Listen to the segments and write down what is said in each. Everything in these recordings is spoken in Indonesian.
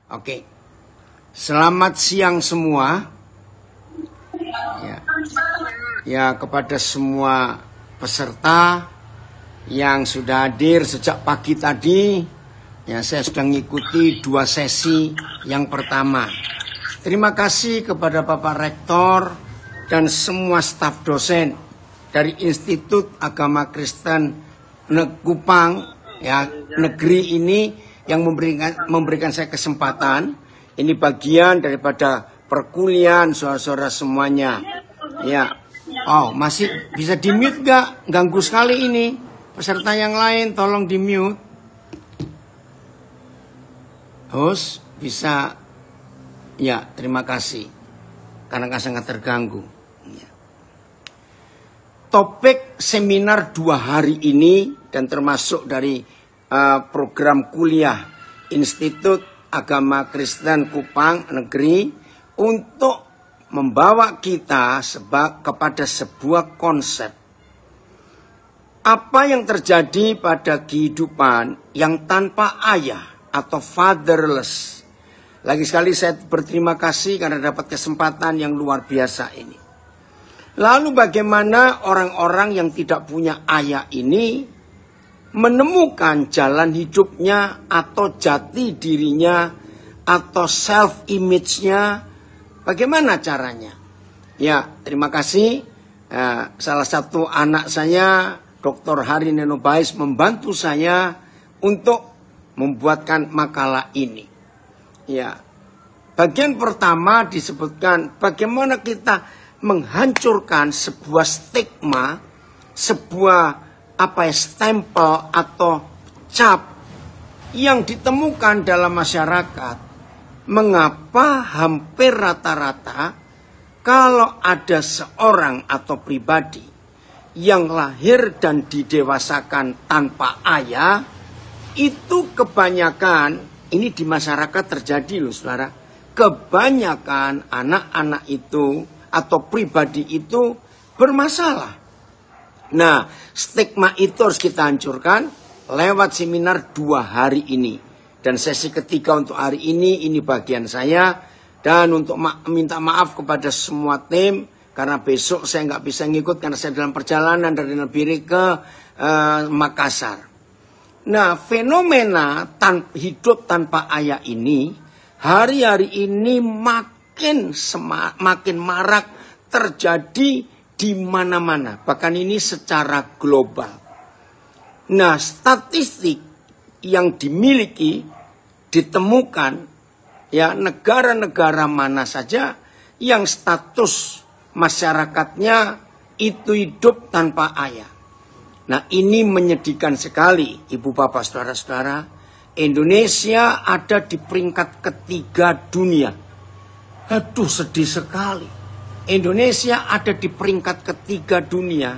Oke. Selamat siang semua. Ya, kepada semua peserta yang sudah hadir sejak pagi tadi. Ya, saya sudah mengikuti 2 sesi yang pertama. Terima kasih kepada Bapak Rektor dan semua staf dosen dari Institut Agama Kristen Kupang ya, negeri ini yang memberikan saya kesempatan. Ini bagian daripada perkuliahan saudara-saudara semuanya. Ya. Oh, masih bisa di-mute gak? Ganggu sekali ini. Peserta yang lain tolong di-mute. Host bisa. Ya, terima kasih. Karena sangat terganggu. Ya. Topik seminar 2 hari ini dan termasuk dari program kuliah Institut Agama Kristen Kupang Negeri untuk membawa kita kepada sebuah konsep. Apa yang terjadi pada kehidupan yang tanpa ayah atau fatherless. Lagi sekali saya berterima kasih karena dapat kesempatan yang luar biasa ini. Lalu bagaimana orang-orang yang tidak punya ayah ini menemukan jalan hidupnya atau jati dirinya atau self image-nya, bagaimana caranya? Ya, terima kasih. Salah satu anak saya, Dr. Hari Nenobais, membantu saya untuk membuatkan makalah ini. Ya, bagian pertama disebutkan bagaimana kita menghancurkan sebuah stigma, sebuah stempel atau cap yang ditemukan dalam masyarakat. Mengapa hampir rata-rata kalau ada seorang atau pribadi yang lahir dan didewasakan tanpa ayah, itu kebanyakan, ini di masyarakat terjadi loh saudara, kebanyakan anak-anak itu atau pribadi itu bermasalah. Nah, stigma itu harus kita hancurkan lewat seminar 2 hari ini. Dan sesi ketiga untuk hari ini bagian saya. Dan untuk minta maaf kepada semua tim, karena besok saya nggak bisa ngikut karena saya dalam perjalanan dari Nabire ke Makassar. Nah, fenomena hidup tanpa ayah ini, hari-hari ini makin marak terjadi di mana-mana, bahkan ini secara global. Nah, statistik yang dimiliki ditemukan ya negara-negara mana saja yang status masyarakatnya itu hidup tanpa ayah. Nah, ini menyedihkan sekali, Ibu Bapak Saudara-saudara. Indonesia ada di peringkat ketiga dunia. Aduh, sedih sekali. Indonesia ada di peringkat ketiga dunia,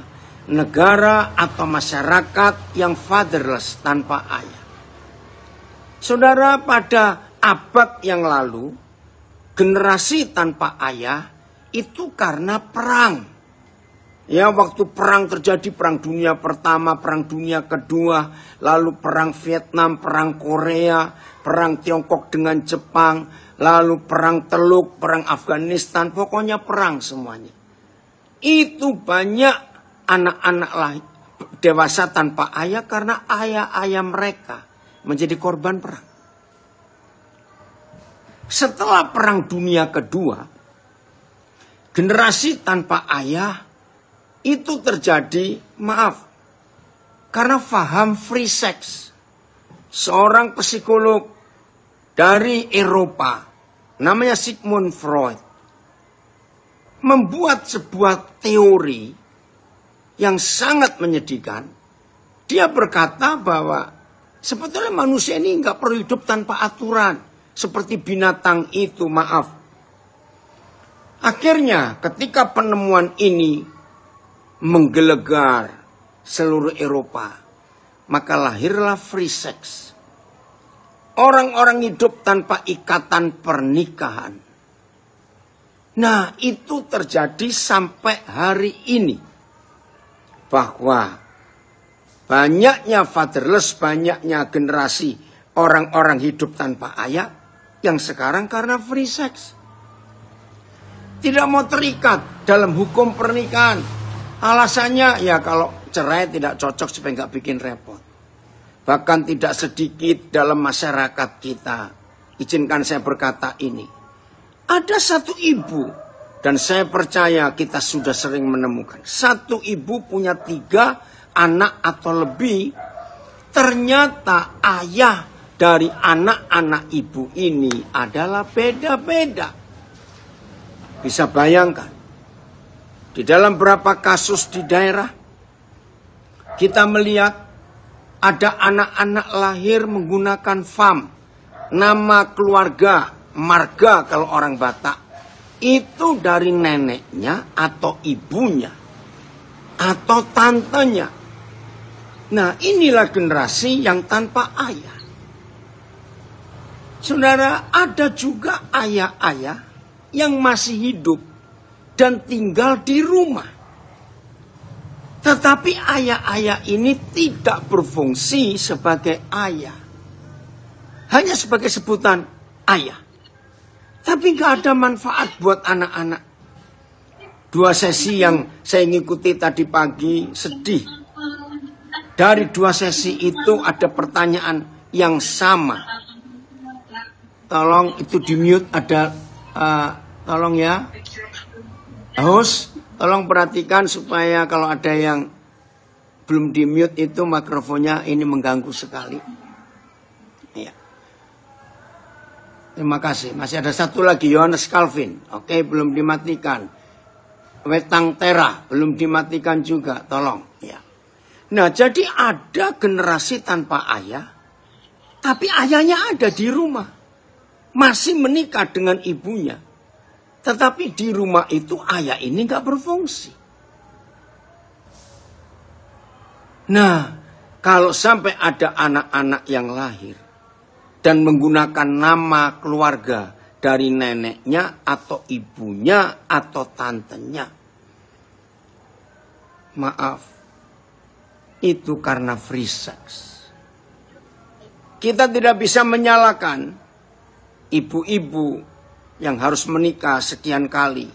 negara atau masyarakat yang fatherless, tanpa ayah. Saudara, pada abad yang lalu, generasi tanpa ayah itu karena perang. Ya, waktu perang terjadi, perang dunia pertama, perang dunia kedua, lalu perang Vietnam, perang Korea, perang Tiongkok dengan Jepang, lalu perang Teluk, perang Afghanistan, pokoknya perang semuanya. Itu banyak anak-anak dewasa tanpa ayah karena ayah-ayah mereka menjadi korban perang. Setelah perang dunia kedua, generasi tanpa ayah itu terjadi, karena faham free sex. Seorang psikolog dari Eropa, namanya Sigmund Freud, membuat sebuah teori yang sangat menyedihkan. Dia berkata bahwa sebetulnya manusia ini nggak perlu hidup tanpa aturan, seperti binatang itu, Akhirnya ketika penemuan ini menggelegar seluruh Eropa, maka lahirlah free sex. Orang-orang hidup tanpa ikatan pernikahan. Nah, itu terjadi sampai hari ini. Bahwa banyaknya fatherless, banyaknya generasi orang-orang hidup tanpa ayah, Yang sekarang karena free sex. Tidak mau terikat dalam hukum pernikahan. Alasannya ya kalau cerai tidak cocok supaya nggak bikin repot. Bahkan tidak sedikit dalam masyarakat kita. Izinkan saya berkata ini. Ada satu ibu. Dan saya percaya kita sudah sering menemukan. Satu ibu punya 3 anak atau lebih. Ternyata ayah dari anak-anak ibu ini adalah beda-beda. Bisa bayangkan. Di dalam beberapa kasus di daerah. Kita melihat ada anak-anak lahir menggunakan FAM. Nama keluarga, marga kalau orang Batak. Itu dari neneknya atau ibunya. Atau tantenya. Nah, inilah generasi yang tanpa ayah. Saudara, ada juga ayah-ayah yang masih hidup dan tinggal di rumah. Tetapi ayah-ayah ini tidak berfungsi sebagai ayah. Hanya sebagai sebutan ayah. Tapi gak ada manfaat buat anak-anak. 2 sesi yang saya ngikuti tadi pagi sedih. Dari 2 sesi itu ada pertanyaan yang sama. Tolong itu di mute ada, tolong ya. Host, tolong perhatikan supaya kalau ada yang belum di mute itu mikrofonnya ini mengganggu sekali. Ya. Terima kasih. Masih ada satu lagi, Yohanes Calvin. Oke, belum dimatikan. Wetang Tera belum dimatikan juga, tolong. Ya. Nah, jadi ada generasi tanpa ayah, tapi ayahnya ada di rumah. Masih menikah dengan ibunya. Tetapi di rumah itu ayah ini gak berfungsi. Nah, kalau sampai ada anak-anak yang lahir dan menggunakan nama keluarga dari neneknya atau ibunya atau tantenya. Maaf, itu karena free sex. Kita tidak bisa menyalahkan ibu-ibu yang harus menikah sekian kali.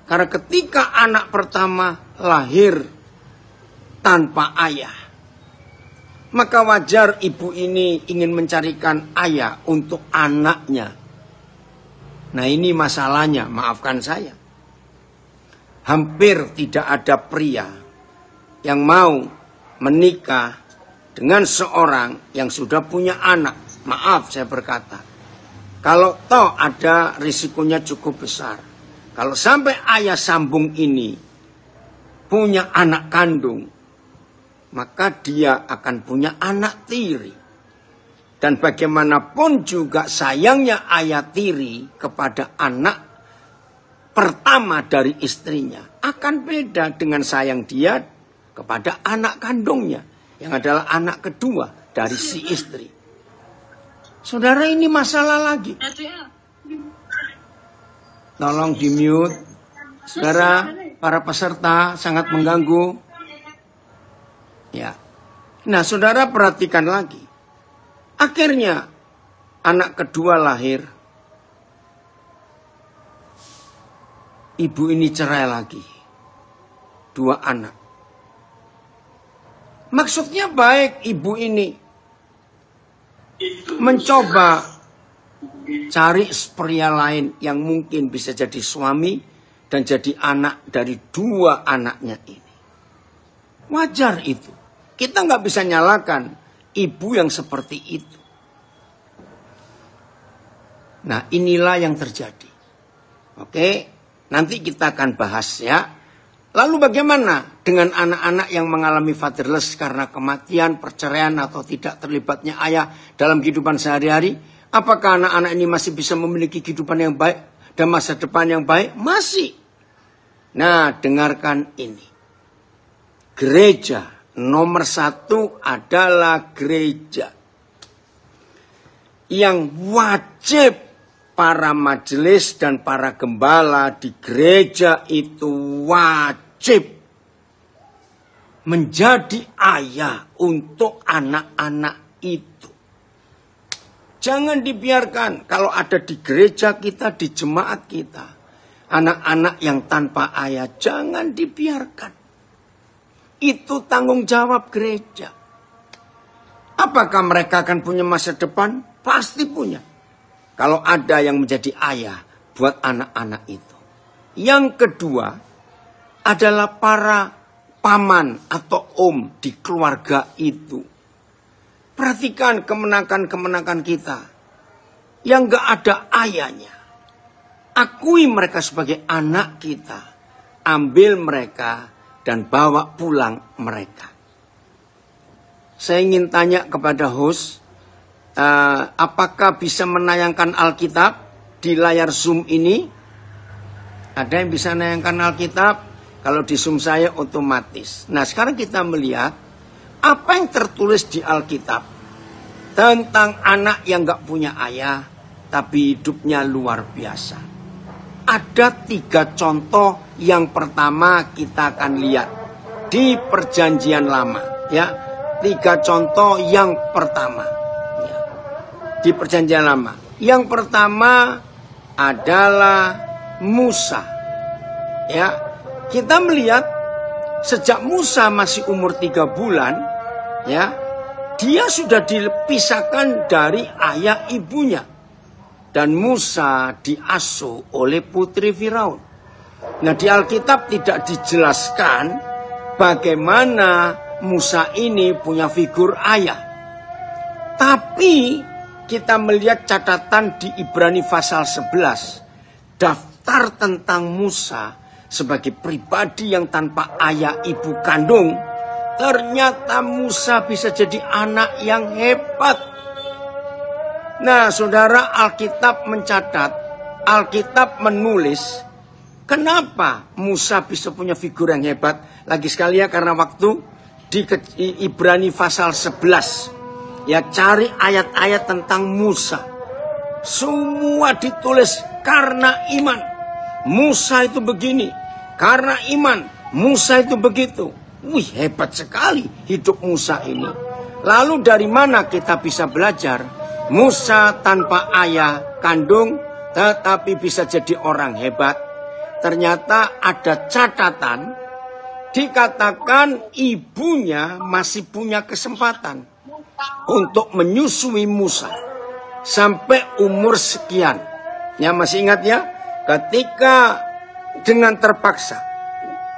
Karena ketika anak pertama lahir tanpa ayah, maka wajar ibu ini ingin mencarikan ayah untuk anaknya. Nah, ini masalahnya, maafkan saya. Hampir tidak ada pria yang mau menikah dengan seorang yang sudah punya anak. Maaf saya berkata. Kalau toh ada risikonya cukup besar. Kalau sampai ayah sambung ini punya anak kandung, maka dia akan punya anak tiri. Dan bagaimanapun juga sayangnya ayah tiri kepada anak pertama dari istrinya akan beda dengan sayang dia kepada anak kandungnya yang adalah anak kedua dari si istri. Saudara, ini masalah lagi. Tolong di mute. Saudara, para peserta sangat mengganggu. Ya. Nah, saudara perhatikan lagi. Akhirnya anak kedua lahir. Ibu ini cerai lagi. 2 anak. Maksudnya baik ibu ini mencoba cari pria lain yang mungkin bisa jadi suami dan jadi anak dari 2 anaknya ini. Wajar itu. Kita nggak bisa nyalakan ibu yang seperti itu. Nah, inilah yang terjadi. Oke, nanti kita akan bahas ya. Lalu bagaimana dengan anak-anak yang mengalami fatherless karena kematian, perceraian atau tidak terlibatnya ayah dalam kehidupan sehari-hari? Apakah anak-anak ini masih bisa memiliki kehidupan yang baik dan masa depan yang baik? Masih. Nah, dengarkan ini. Gereja nomor 1 adalah gereja yang wajib para majelis dan para gembala di gereja itu wajib menjadi ayah untuk anak-anak itu. Jangan dibiarkan kalau ada di gereja kita, di jemaat kita. Anak-anak yang tanpa ayah, jangan dibiarkan. Itu tanggung jawab gereja. Apakah mereka akan punya masa depan? Pasti punya. Kalau ada yang menjadi ayah buat anak-anak itu. Yang kedua adalah para paman atau om di keluarga itu. Perhatikan kemenakan-kemenakan kita yang gak ada ayahnya. Akui mereka sebagai anak kita. Ambil mereka dan bawa pulang mereka. Saya ingin tanya kepada host, apakah bisa menayangkan Alkitab di layar Zoom ini? Ada yang bisa menayangkan Alkitab? Kalau di Zoom saya otomatis. Nah, sekarang kita melihat apa yang tertulis di Alkitab tentang anak yang gak punya ayah, tapi hidupnya luar biasa. Ada 3 contoh yang pertama kita akan lihat di Perjanjian Lama. Ya, 3 contoh yang pertama. Ya, di Perjanjian Lama. Yang pertama adalah Musa. Ya, kita melihat sejak Musa masih umur 3 bulan, ya, dia sudah dipisahkan dari ayah ibunya. Dan Musa diasuh oleh putri Firaun. Nah, di Alkitab tidak dijelaskan bagaimana Musa ini punya figur ayah. Tapi kita melihat catatan di Ibrani pasal 11. Daftar tentang Musa sebagai pribadi yang tanpa ayah ibu kandung. Ternyata Musa bisa jadi anak yang hebat. Nah, saudara, Alkitab mencatat, Alkitab menulis, kenapa Musa bisa punya figur yang hebat? Lagi sekali ya, karena waktu di Ibrani pasal 11. Ya, cari ayat-ayat tentang Musa. Semua ditulis karena iman. Musa itu begini, karena iman. Musa itu begitu. Wih, hebat sekali hidup Musa ini. Lalu dari mana kita bisa belajar? Musa tanpa ayah kandung tetapi bisa jadi orang hebat. Ternyata ada catatan dikatakan ibunya masih punya kesempatan untuk menyusui Musa sampai umur sekian. Ya, masih ingat ya? Ketika dengan terpaksa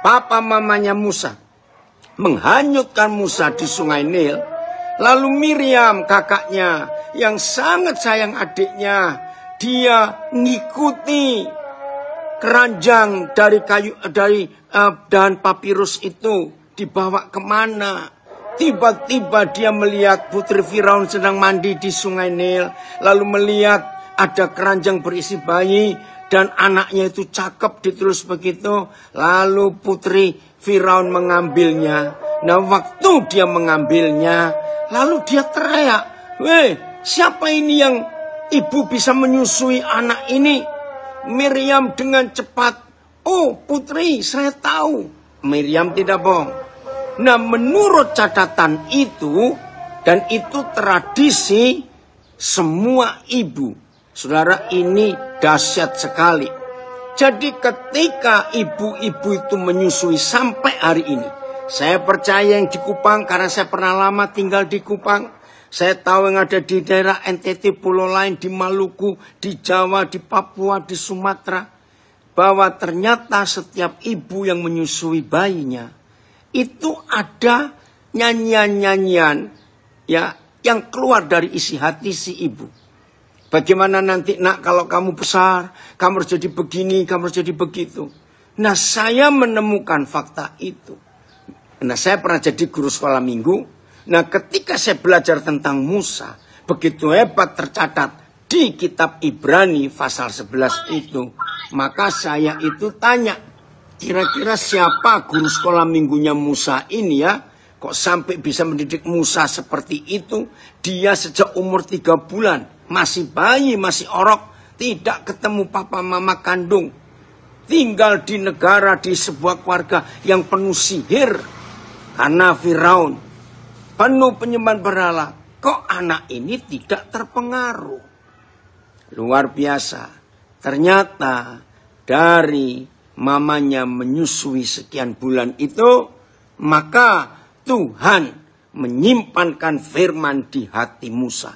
papa mamanya Musa menghanyutkan Musa di sungai Nil, lalu Miriam kakaknya yang sangat sayang adiknya, dia ngikuti keranjang dari dahan papirus itu dibawa kemana. Tiba-tiba dia melihat putri Firaun sedang mandi di sungai Nil, lalu melihat ada keranjang berisi bayi dan anaknya itu cakep, ditulis begitu. Lalu putri Firaun mengambilnya. Nah, waktu dia mengambilnya, lalu dia teriak, "Weh, siapa ini yang ibu bisa menyusui anak ini?" Miriam dengan cepat, "Oh putri, saya tahu." Miriam tidak bohong. Nah, menurut catatan itu, dan itu tradisi semua ibu. Saudara, ini dahsyat sekali. Jadi ketika ibu-ibu itu menyusui sampai hari ini, saya percaya yang di Kupang, karena saya pernah lama tinggal di Kupang. Saya tahu yang ada di daerah NTT, pulau lain, di Maluku, di Jawa, di Papua, di Sumatera. Bahwa ternyata setiap ibu yang menyusui bayinya, itu ada nyanyian-nyanyian ya, yang keluar dari isi hati si ibu. Bagaimana nanti nak kalau kamu besar, kamu harus jadi begini, kamu harus jadi begitu. Nah, saya menemukan fakta itu. Nah, saya pernah jadi guru sekolah minggu. Nah, ketika saya belajar tentang Musa, begitu hebat tercatat di kitab Ibrani pasal 11 itu. Maka saya itu tanya, kira-kira siapa guru sekolah minggunya Musa ini ya? Kok sampai bisa mendidik Musa seperti itu? Dia sejak umur 3 bulan, masih bayi, masih orok, tidak ketemu papa mama kandung. Tinggal di negara, di sebuah keluarga yang penuh sihir. Karena Firaun penuh penyembahan berhala. kok anak ini tidak terpengaruh? Luar biasa. Ternyata dari mamanya menyusui sekian bulan itu, maka Tuhan menyimpankan firman di hati Musa.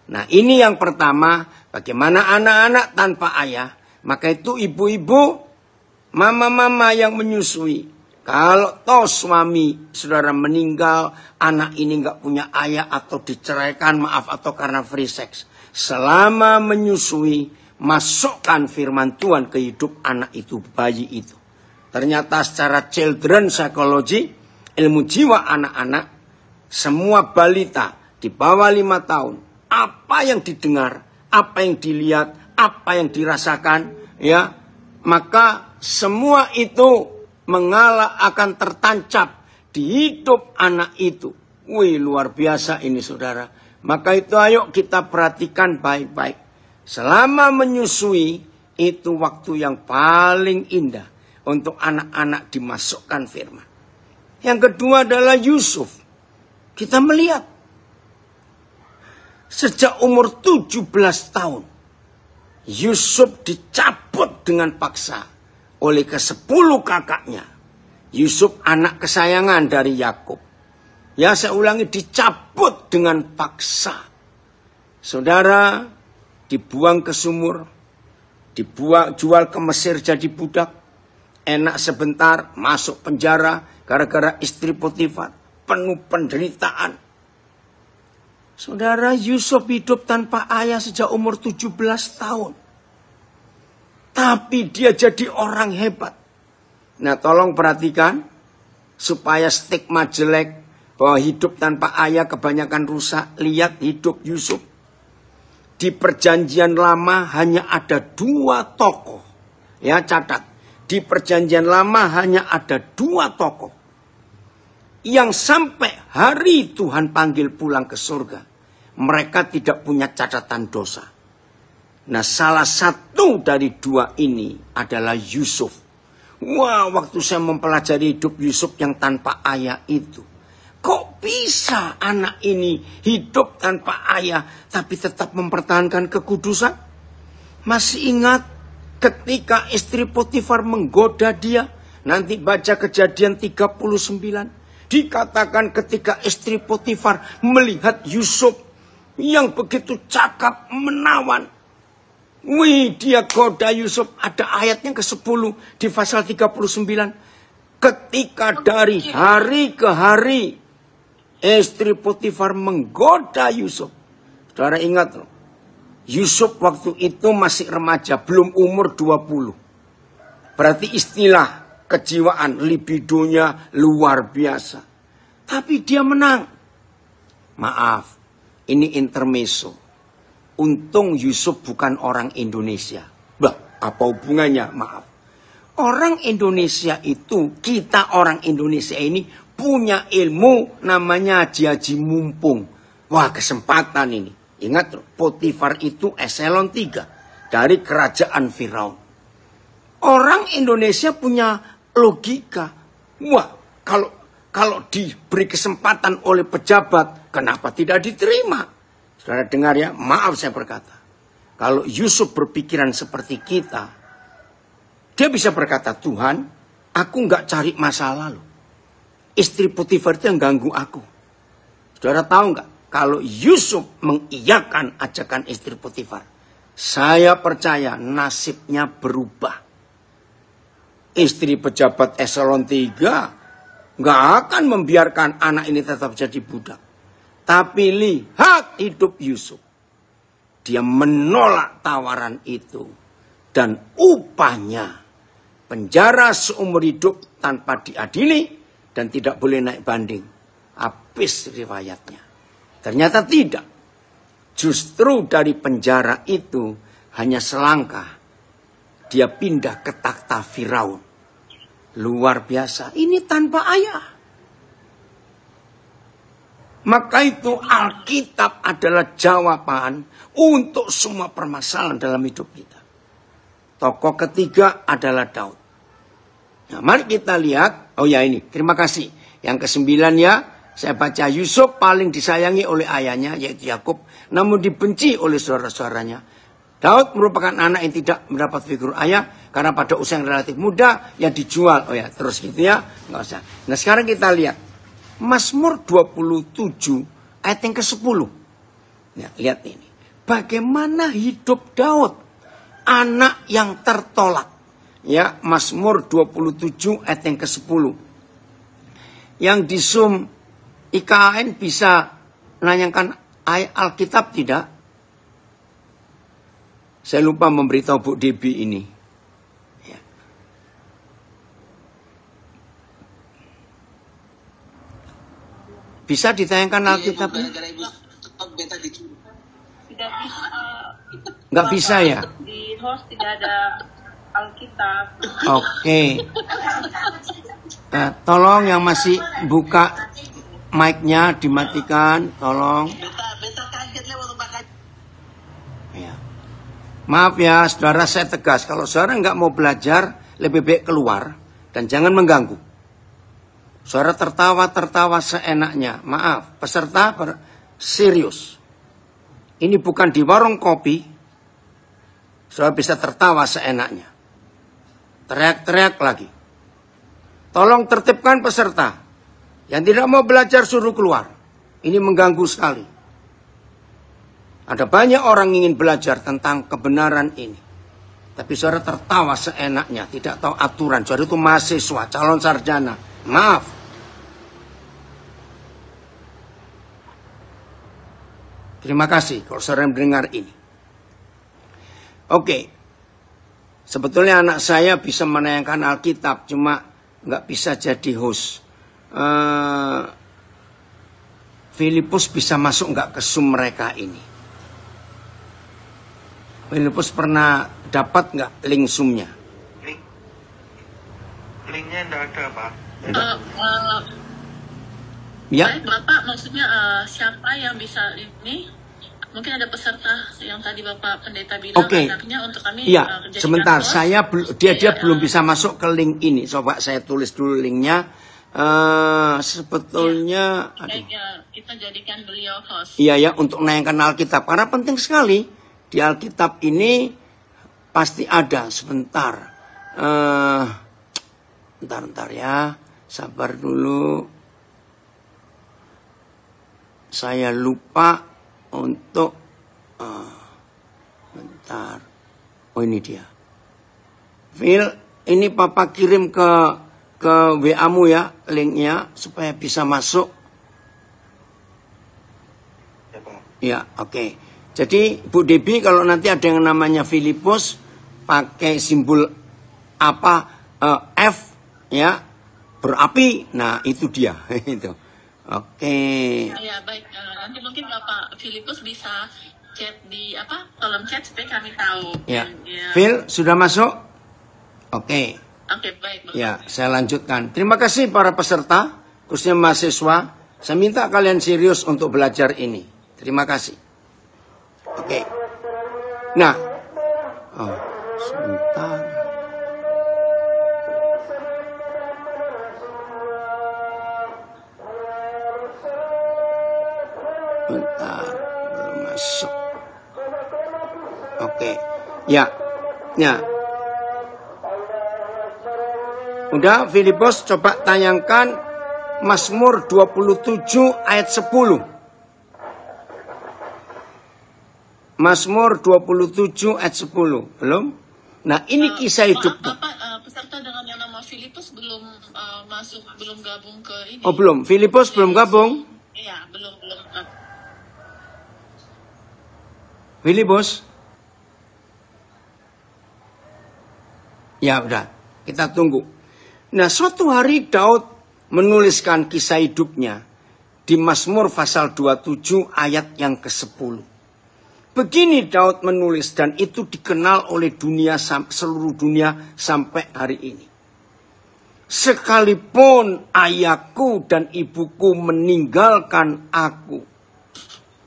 Nah, ini yang pertama, bagaimana anak-anak tanpa ayah. Maka itu ibu-ibu, mama-mama yang menyusui. Kalau toh suami saudara meninggal, anak ini nggak punya ayah atau diceraikan, maaf, atau karena free sex. Selama menyusui, masukkan firman Tuhan ke hidup anak itu, bayi itu. Ternyata secara children psychology, ilmu jiwa anak-anak, semua balita di bawah 5 tahun, apa yang didengar, apa yang dilihat, apa yang dirasakan, ya, maka semua itu akan tertancap di hidup anak itu. Wih, luar biasa ini saudara. Maka itu ayo kita perhatikan baik-baik. Selama menyusui, itu waktu yang paling indah untuk anak-anak dimasukkan firman. Yang kedua adalah Yusuf. Kita melihat sejak umur 17 tahun, Yusuf dicabut dengan paksa oleh ke-10 kakaknya. Yusuf anak kesayangan dari Yakub. Ya, saya ulangi, dicabut dengan paksa. Saudara, dibuang ke sumur, jual ke Mesir jadi budak, enak sebentar, masuk penjara gara-gara istri Potifar, penuh penderitaan. Saudara, Yusuf hidup tanpa ayah sejak umur 17 tahun. Tapi dia jadi orang hebat. Nah, tolong perhatikan, supaya stigma jelek bahwa hidup tanpa ayah kebanyakan rusak. Lihat hidup Yusuf. Di perjanjian lama hanya ada 2 tokoh. Ya, catat. Di perjanjian lama hanya ada 2 tokoh. Yang sampai hari Tuhan panggil pulang ke surga, mereka tidak punya catatan dosa. Nah, salah satu dari 2 ini adalah Yusuf. Wah, waktu saya mempelajari hidup Yusuf yang tanpa ayah itu, kok bisa anak ini hidup tanpa ayah tapi tetap mempertahankan kekudusan? Masih ingat ketika istri Potifar menggoda dia? Nanti baca Kejadian 39. Dikatakan ketika istri Potifar melihat Yusuf yang begitu cakap, menawan, wih, dia goda Yusuf. Ada ayatnya ke-10 di pasal 39. Ketika dari hari ke hari istri Potifar menggoda Yusuf. Saudara ingat loh, Yusuf waktu itu masih remaja, belum umur 20. Berarti istilah kejiwaan, libidonya luar biasa. Tapi dia menang. Maaf, ini intermezzo. Untung Yusuf bukan orang Indonesia. Bah, apa hubungannya? Maaf. Orang Indonesia itu, kita orang Indonesia ini punya ilmu namanya haji mumpung. Wah, kesempatan ini. Ingat, Potifar itu eselon 3 dari kerajaan Firaun. Orang Indonesia punya logika. Wah, kalau diberi kesempatan oleh pejabat, kenapa tidak diterima? Saudara dengar ya, maaf saya berkata. Kalau Yusuf berpikiran seperti kita, dia bisa berkata, Tuhan, aku nggak cari masalah loh. Istri Potifar itu yang ganggu aku. Saudara tahu nggak? Kalau Yusuf mengiyakan ajakan istri Potifar, saya percaya nasibnya berubah. Istri pejabat eselon 3 nggak akan membiarkan anak ini tetap jadi budak. Tapi lihat hidup Yusuf. Dia menolak tawaran itu. Dan upahnya penjara seumur hidup tanpa diadili dan tidak boleh naik banding. Habis riwayatnya. Ternyata tidak. Justru dari penjara itu hanya selangkah dia pindah ke takhta Firaun. Luar biasa. Ini tanpa ayah. Maka itu Alkitab adalah jawaban untuk semua permasalahan dalam hidup kita. Tokoh ketiga adalah Daud. Nah, mari kita lihat. Oh ya ini, terima kasih. Yang ke-9 ya, Saya baca, Yusuf paling disayangi oleh ayahnya, yaitu Yakub, namun dibenci oleh saudara-saudaranya. Daud merupakan anak yang tidak mendapat figur ayah, karena pada usia yang relatif muda, yang dijual. Oh ya, terus gitu ya, nggak usah. Nah sekarang kita lihat, Mazmur 27, ayat yang ke-10. Ya, lihat ini. Bagaimana hidup Daud, anak yang tertolak. Ya, Mazmur 27, ayat yang ke-10. Yang di Zoom IKN bisa menanyakan Alkitab tidak? Saya lupa memberitahu Bu Debi ini. Ya. Bisa ditayangkan Alkitab? Tidak bisa. Nggak bisa ya? Di host tidak ada Alkitab. Oke. Tolong yang masih buka mic-nya dimatikan, tolong. Ya. Maaf ya, saudara, saya tegas. Kalau saudara nggak mau belajar, lebih baik keluar dan jangan mengganggu. Saudara tertawa-tertawa seenaknya. Maaf, peserta serius. Ini bukan di warung kopi. Saudara bisa tertawa seenaknya. Teriak-teriak lagi. Tolong tertibkan peserta. Yang tidak mau belajar suruh keluar. Ini mengganggu sekali. Ada banyak orang ingin belajar tentang kebenaran ini. Tapi saudara tertawa seenaknya. Tidak tahu aturan. Saudara itu mahasiswa, calon sarjana. Maaf. Terima kasih kalau saudara mendengar ini. Oke. Sebetulnya anak saya bisa menayangkan Alkitab. Cuma nggak bisa jadi host. Filipus bisa masuk nggak ke Zoom mereka ini? Filipus pernah dapat nggak link Zoom-nya? Linknya nggak ada, Pak. Ya. Bapak maksudnya siapa yang bisa ini? Mungkin ada peserta yang tadi Bapak Pendeta bilang anaknya untuk kami. Iya, sebentar. Dia belum bisa masuk ke link ini. Coba saya tulis dulu linknya. Sebetulnya kita jadikan beliau host. Iya ya, untuk menayangkan Alkitab karena penting sekali. Di Alkitab ini pasti ada. Sebentar. Bentar ya. Sabar dulu. Saya lupa untuk bentar. Oh ini dia. Phil, ini Papa kirim ke WA-mu ya, linknya, supaya bisa masuk. Ya, oke. Jadi, Bu Debi, kalau nanti ada yang namanya Filipus, pakai simbol apa, F, ya, berapi, nah itu dia. Itu. Oke. Ya, baik. Nanti mungkin Bapak Filipus bisa chat di kolom chat supaya kami tahu. Ya. Phil, sudah masuk? Oke. Oke, baik. Ya, saya lanjutkan. Terima kasih para peserta, khususnya mahasiswa. Saya minta kalian serius untuk belajar ini. Terima kasih. Oke. Nah. Oh, sebentar. Bentar, belum masuk. Oke. Ya. Ya. Udah, Filipus coba tayangkan Mazmur 27 ayat 10. Mazmur 27 ayat 10. Belum? Nah, ini kisah hidup. Bapak, peserta dengan yang nama Filipus belum masuk, belum gabung ke ini. Oh, belum. Filipus belum gabung? Iya, belum. Filipus? Ya, udah. Kita tunggu. Nah, suatu hari Daud menuliskan kisah hidupnya di Mazmur pasal 27 ayat yang ke-10. Begini Daud menulis, dan itu dikenal oleh seluruh dunia sampai hari ini. Sekalipun ayahku dan ibuku meninggalkan aku,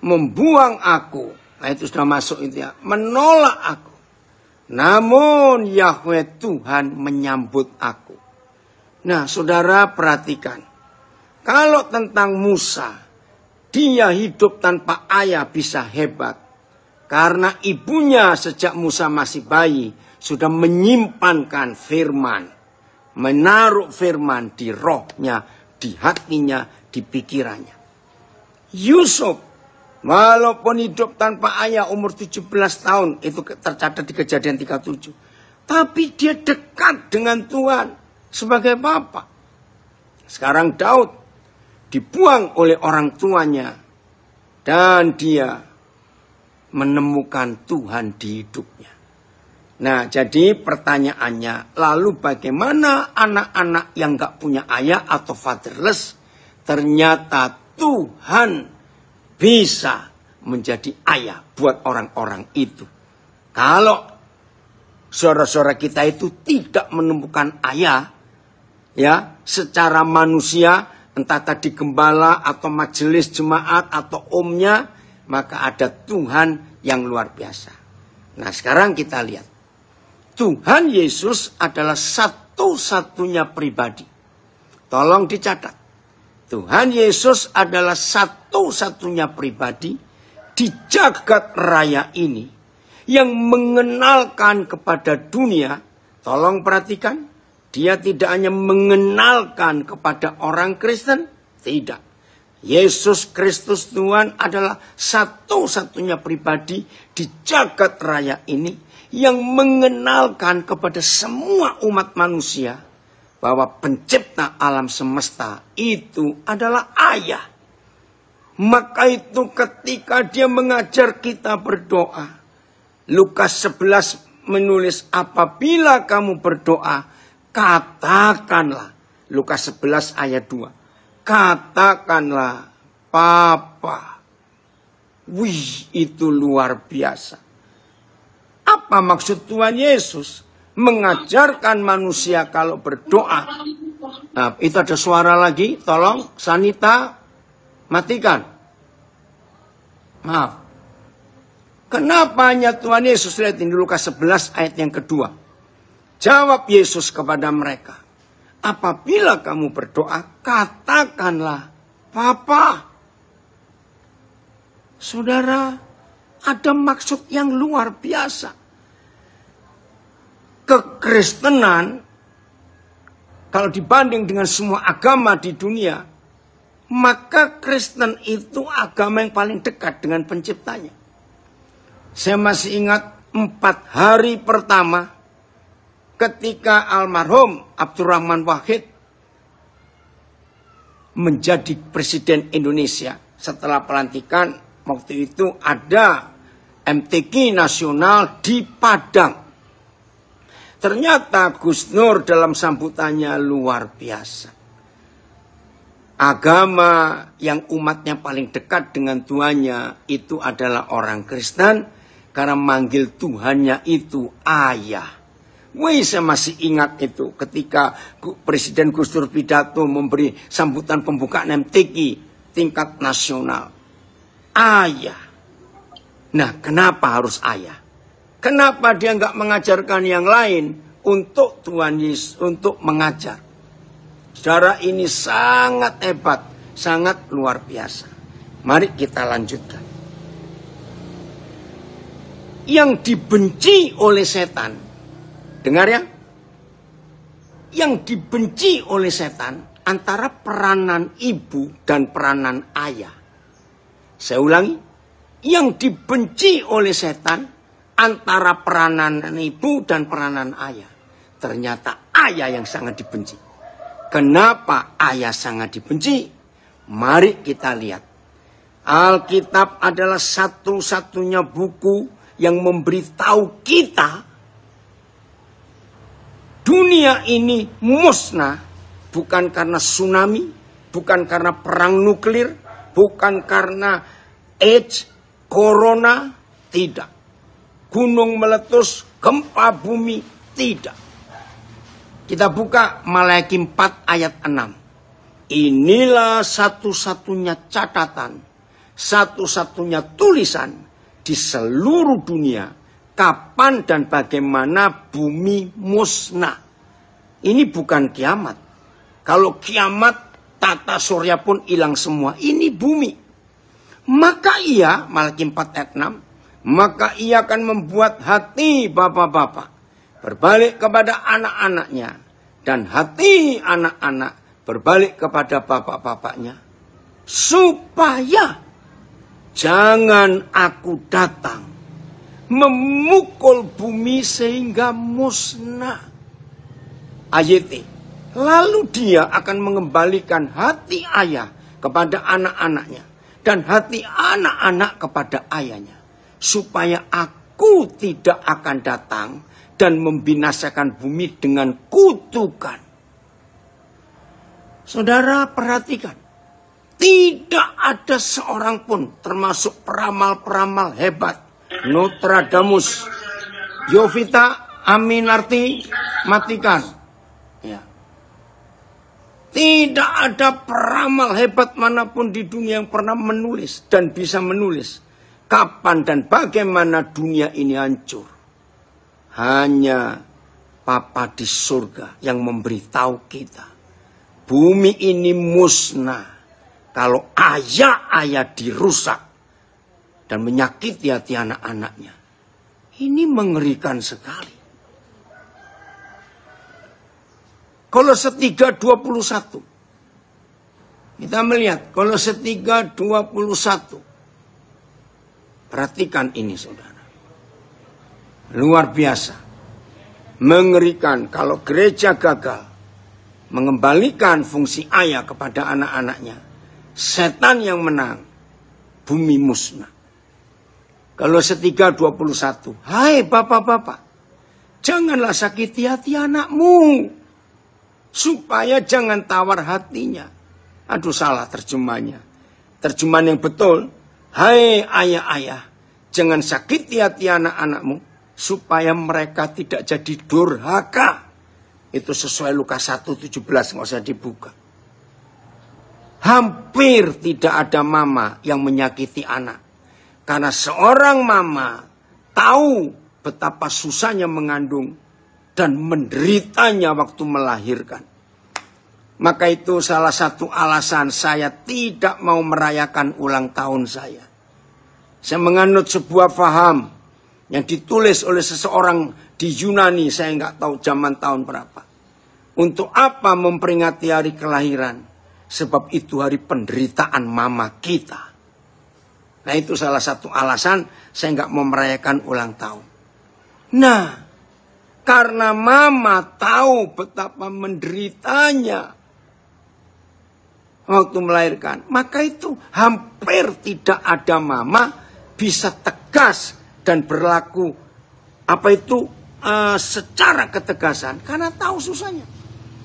membuang aku, nah itu sudah masuk itu ya, menolak aku, namun Yahweh Tuhan menyambut aku. Nah, saudara perhatikan. Kalau tentang Musa, dia hidup tanpa ayah bisa hebat. Karena ibunya sejak Musa masih bayi sudah menyimpankan firman. Menaruh firman di rohnya, di hatinya, di pikirannya. Yusuf, walaupun hidup tanpa ayah umur 17 tahun, itu tercatat di Kejadian 37. Tapi dia dekat dengan Tuhan sebagai bapa. Sekarang Daud dibuang oleh orang tuanya. Dan dia menemukan Tuhan di hidupnya. Nah, jadi pertanyaannya, lalu bagaimana anak-anak yang gak punya ayah atau fatherless? Ternyata Tuhan bisa menjadi ayah buat orang-orang itu. Kalau saudara-saudara kita itu tidak menemukan ayah, ya, secara manusia, entah tadi gembala atau majelis jemaat atau omnya, maka ada Tuhan yang luar biasa. Nah, sekarang kita lihat. Tuhan Yesus adalah satu-satunya pribadi. Tolong dicatat. Tuhan Yesus adalah satu-satunya pribadi di jagat raya ini yang mengenalkan kepada dunia. Tolong perhatikan. Dia tidak hanya mengenalkan kepada orang Kristen. Tidak. Yesus Kristus Tuhan adalah satu-satunya pribadi di jagat raya ini yang mengenalkan kepada semua umat manusia bahwa pencipta alam semesta itu adalah ayah. Maka itu ketika dia mengajar kita berdoa, Lukas 11 menulis, apabila kamu berdoa, katakanlah, Lukas 11 ayat 2. Katakanlah, Papa. Wih, itu luar biasa. Apa maksud Tuhan Yesus? Mengajarkan manusia kalau berdoa. Nah, itu ada suara lagi. Tolong, Sanita, matikan. Maaf. Kenapa hanya Tuhan Yesus? Lihat ini Lukas 11 ayat yang kedua. Jawab Yesus kepada mereka, apabila kamu berdoa, katakanlah, Papa. Saudara, ada maksud yang luar biasa. Kekristenan, kalau dibanding dengan semua agama di dunia, maka Kristen itu agama yang paling dekat dengan penciptanya. Saya masih ingat 4 hari pertama, ketika almarhum Abdurrahman Wahid menjadi Presiden Indonesia. Setelah pelantikan, waktu itu ada MTQ nasional di Padang. Ternyata Gus Nur dalam sambutannya luar biasa. Agama yang umatnya paling dekat dengan Tuhannya itu adalah orang Kristen. Karena manggil Tuhannya itu ayah. Wih, saya masih ingat itu ketika Presiden Gus Dur pidato memberi sambutan pembukaan MTQ tingkat nasional. Ayah. Nah, kenapa harus ayah? Kenapa dia nggak mengajarkan yang lain untuk Tuhan Yesus, untuk mengajar? Saudara, ini sangat hebat, sangat luar biasa. Mari kita lanjutkan. Yang dibenci oleh setan, dengar ya, yang dibenci oleh setan antara peranan ibu dan peranan ayah. Saya ulangi, yang dibenci oleh setan antara peranan ibu dan peranan ayah. Ternyata ayah yang sangat dibenci. Kenapa ayah sangat dibenci? Mari kita lihat. Alkitab adalah satu-satunya buku yang memberitahu kita dunia ini musnah bukan karena tsunami, bukan karena perang nuklir, bukan karena AIDS, corona, tidak. Gunung meletus, gempa bumi, tidak. Kita buka Malaki 4 ayat 6. Inilah satu-satunya catatan, satu-satunya tulisan di seluruh dunia, kapan dan bagaimana bumi musnah. Ini bukan kiamat. Kalau kiamat tata surya pun hilang semua. Ini bumi. Maka ia, Malaki 4 ayat 6, maka ia akan membuat hati bapak-bapak berbalik kepada anak-anaknya, dan hati anak-anak berbalik kepada bapak-bapaknya, supaya jangan aku datang memukul bumi sehingga musnah. Ayat. Lalu dia akan mengembalikan hati ayah kepada anak-anaknya, dan hati anak-anak kepada ayahnya, supaya aku tidak akan datang dan membinasakan bumi dengan kutukan. Saudara perhatikan, tidak ada seorang pun, termasuk peramal-peramal hebat, Nostradamus, Yovita, Aminarti, matikan. Ya. Tidak ada peramal hebat manapun di dunia yang pernah menulis dan bisa menulis kapan dan bagaimana dunia ini hancur. Hanya Bapa di surga yang memberitahu kita, bumi ini musnah kalau ayah-ayah dirusak dan menyakiti hati anak-anaknya. Ini mengerikan sekali. Kolose 3:21. Kita melihat Kolose 3:21. Perhatikan ini saudara. Luar biasa. Mengerikan kalau gereja gagal mengembalikan fungsi ayah kepada anak-anaknya. Setan yang menang. Bumi musnah. Kolose 3:21. Hai bapak-bapak, janganlah sakiti hati anakmu, supaya jangan tawar hatinya. Aduh, salah terjemahnya. Terjemahan yang betul, hai ayah-ayah, jangan sakiti hati anak-anakmu, supaya mereka tidak jadi durhaka. Itu sesuai Lukas 1:17, nggak usah dibuka. Hampir tidak ada mama yang menyakiti anak. Karena seorang mama tahu betapa susahnya mengandung dan menderitanya waktu melahirkan. Maka itu salah satu alasan saya tidak mau merayakan ulang tahun saya. Saya menganut sebuah faham yang ditulis oleh seseorang di Yunani, saya nggak tahu zaman tahun berapa. Untuk apa memperingati hari kelahiran? Sebab itu hari penderitaan mama kita. Nah, itu salah satu alasan saya nggak mau merayakan ulang tahun. Nah, karena mama tahu betapa menderitanya waktu melahirkan, maka itu hampir tidak ada mama bisa tegas dan berlaku secara ketegasan karena tahu susahnya.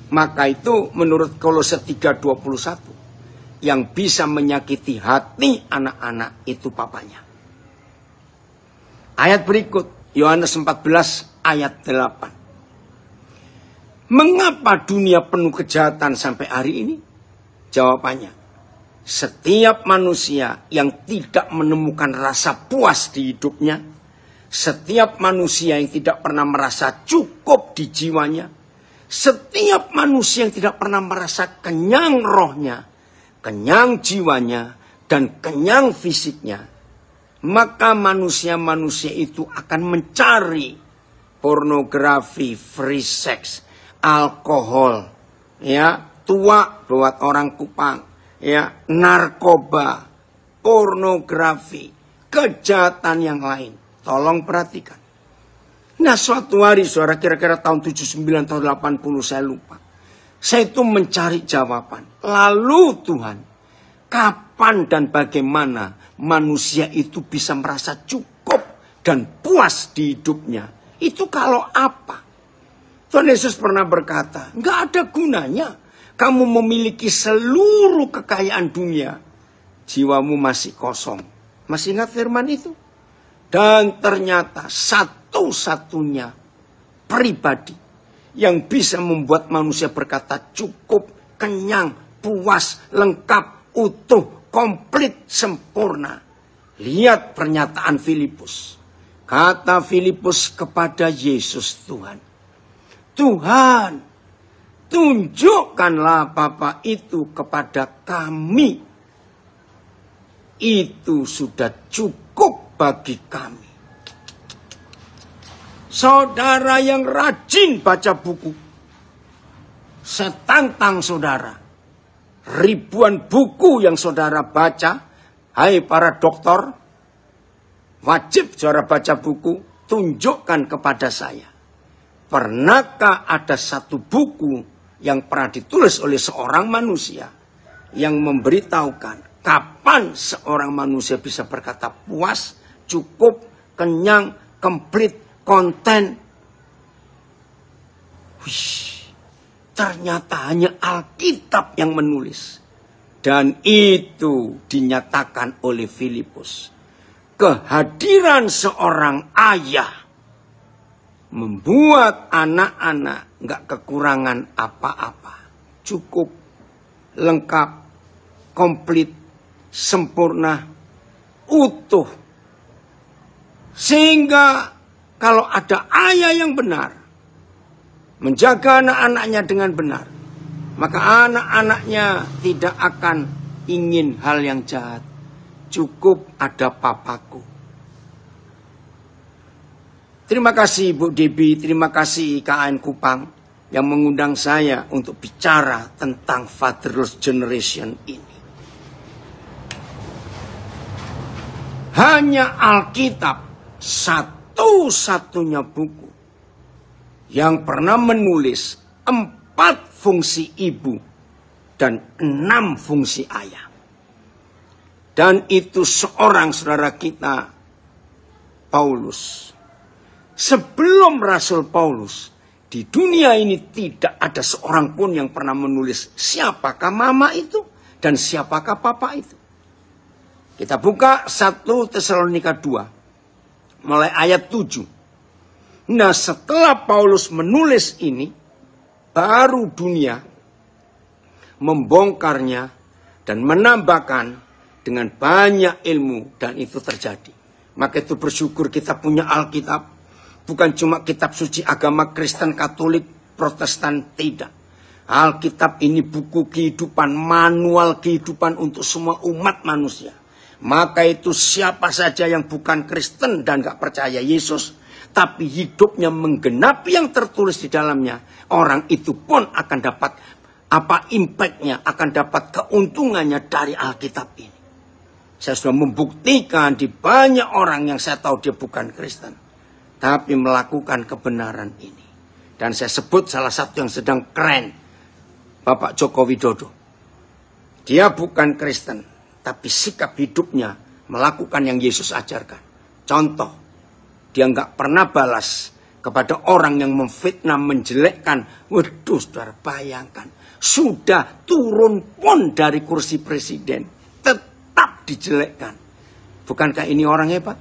Maka itu menurut Kolose 3:21, yang bisa menyakiti hati anak-anak itu papanya. Ayat berikut, Yohanes 14 ayat 8. Mengapa dunia penuh kejahatan sampai hari ini? Jawabannya, setiap manusia yang tidak menemukan rasa puas di hidupnya, setiap manusia yang tidak pernah merasa cukup di jiwanya, setiap manusia yang tidak pernah merasa kenyang rohnya, kenyang jiwanya, dan kenyang fisiknya, maka manusia-manusia itu akan mencari pornografi, free sex, alkohol, ya, tua buat orang Kupang, ya, narkoba, pornografi, kejahatan yang lain. Tolong perhatikan. Nah, suatu hari, saudara, kira-kira tahun 79 atau 80, saya lupa. Saya itu mencari jawaban. Lalu Tuhan, kapan dan bagaimana manusia itu bisa merasa cukup dan puas di hidupnya? Itu kalau apa? Tuhan Yesus pernah berkata, nggak ada gunanya kamu memiliki seluruh kekayaan dunia, jiwamu masih kosong. Masih ingat firman itu? Dan ternyata satu-satunya pribadi yang bisa membuat manusia berkata cukup, kenyang, puas, lengkap, utuh, komplit, sempurna. Lihat pernyataan Filipus. Kata Filipus kepada Yesus Tuhan, Tuhan, tunjukkanlah Bapa itu kepada kami. Itu sudah cukup bagi kami. Saudara yang rajin baca buku, saya tantang saudara. Ribuan buku yang saudara baca, hai para dokter, wajib saudara baca buku, tunjukkan kepada saya. Pernahkah ada satu buku yang pernah ditulis oleh seorang manusia yang memberitahukan kapan seorang manusia bisa berkata puas, cukup, kenyang, komplit, konten? Wih. Ternyata hanya Alkitab yang menulis. Dan itu dinyatakan oleh Filipus. Kehadiran seorang ayah membuat anak-anak nggak kekurangan apa-apa. Cukup, lengkap, komplit, sempurna, utuh. Sehingga kalau ada ayah yang benar, menjaga anak-anaknya dengan benar, maka anak-anaknya tidak akan ingin hal yang jahat. Cukup ada papaku. Terima kasih Bu Debi, terima kasih KAN Kupang yang mengundang saya untuk bicara tentang fatherless generation ini. Hanya Alkitab satu-satunya buku yang pernah menulis 4 fungsi ibu dan 6 fungsi ayah. Dan itu seorang saudara kita, Paulus. Sebelum Rasul Paulus, di dunia ini tidak ada seorang pun yang pernah menulis siapakah mama itu dan siapakah papa itu. Kita buka 1 Tesalonika 2, mulai ayat 7. Nah, setelah Paulus menulis ini, baru dunia membongkarnya dan menambahkan dengan banyak ilmu, dan itu terjadi. Maka itu bersyukur kita punya Alkitab, bukan cuma kitab suci agama Kristen, Katolik, Protestan, tidak. Alkitab ini buku kehidupan, manual kehidupan untuk semua umat manusia. Maka itu siapa saja yang bukan Kristen dan gak percaya Yesus, tapi hidupnya menggenapi yang tertulis di dalamnya, orang itu pun akan dapat impactnya, akan dapat keuntungannya dari Alkitab ini. Saya sudah membuktikan di banyak orang yang saya tahu dia bukan Kristen, tapi melakukan kebenaran ini. Dan saya sebut salah satu yang sedang keren, Bapak Joko Widodo. Dia bukan Kristen, tapi sikap hidupnya melakukan yang Yesus ajarkan. Contoh, dia nggak pernah balas kepada orang yang memfitnah, menjelekkan. Waduh, saudara bayangkan. Sudah turun pun dari kursi presiden, tetap dijelekkan. Bukankah ini orang hebat?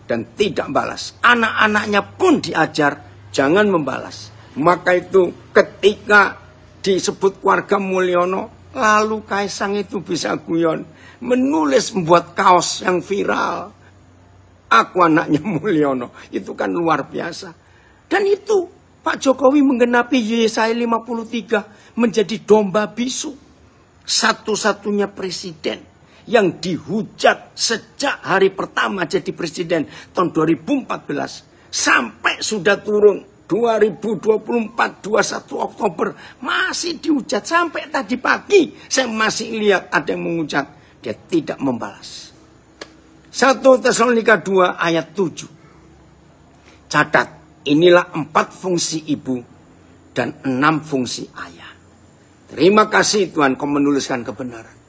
Dan tidak balas. Anak-anaknya pun diajar, jangan membalas. Maka itu ketika disebut keluarga Mulyono, lalu Kaisang itu bisa guyon. Menulis, membuat kaos yang viral. Aku anaknya Mulyono. Itu kan luar biasa. Dan itu Pak Jokowi menggenapi Yesaya 53 menjadi domba bisu. Satu-satunya presiden yang dihujat sejak hari pertama jadi presiden tahun 2014. Sampai sudah turun 2024, 21 Oktober. Masih dihujat sampai tadi pagi. Saya masih lihat ada yang menghujat. Dia tidak membalas. 1 Tesalonika 2 ayat 7. Catat, inilah 4 fungsi ibu dan 6 fungsi ayah. Terima kasih Tuhan kau menuliskan kebenaran.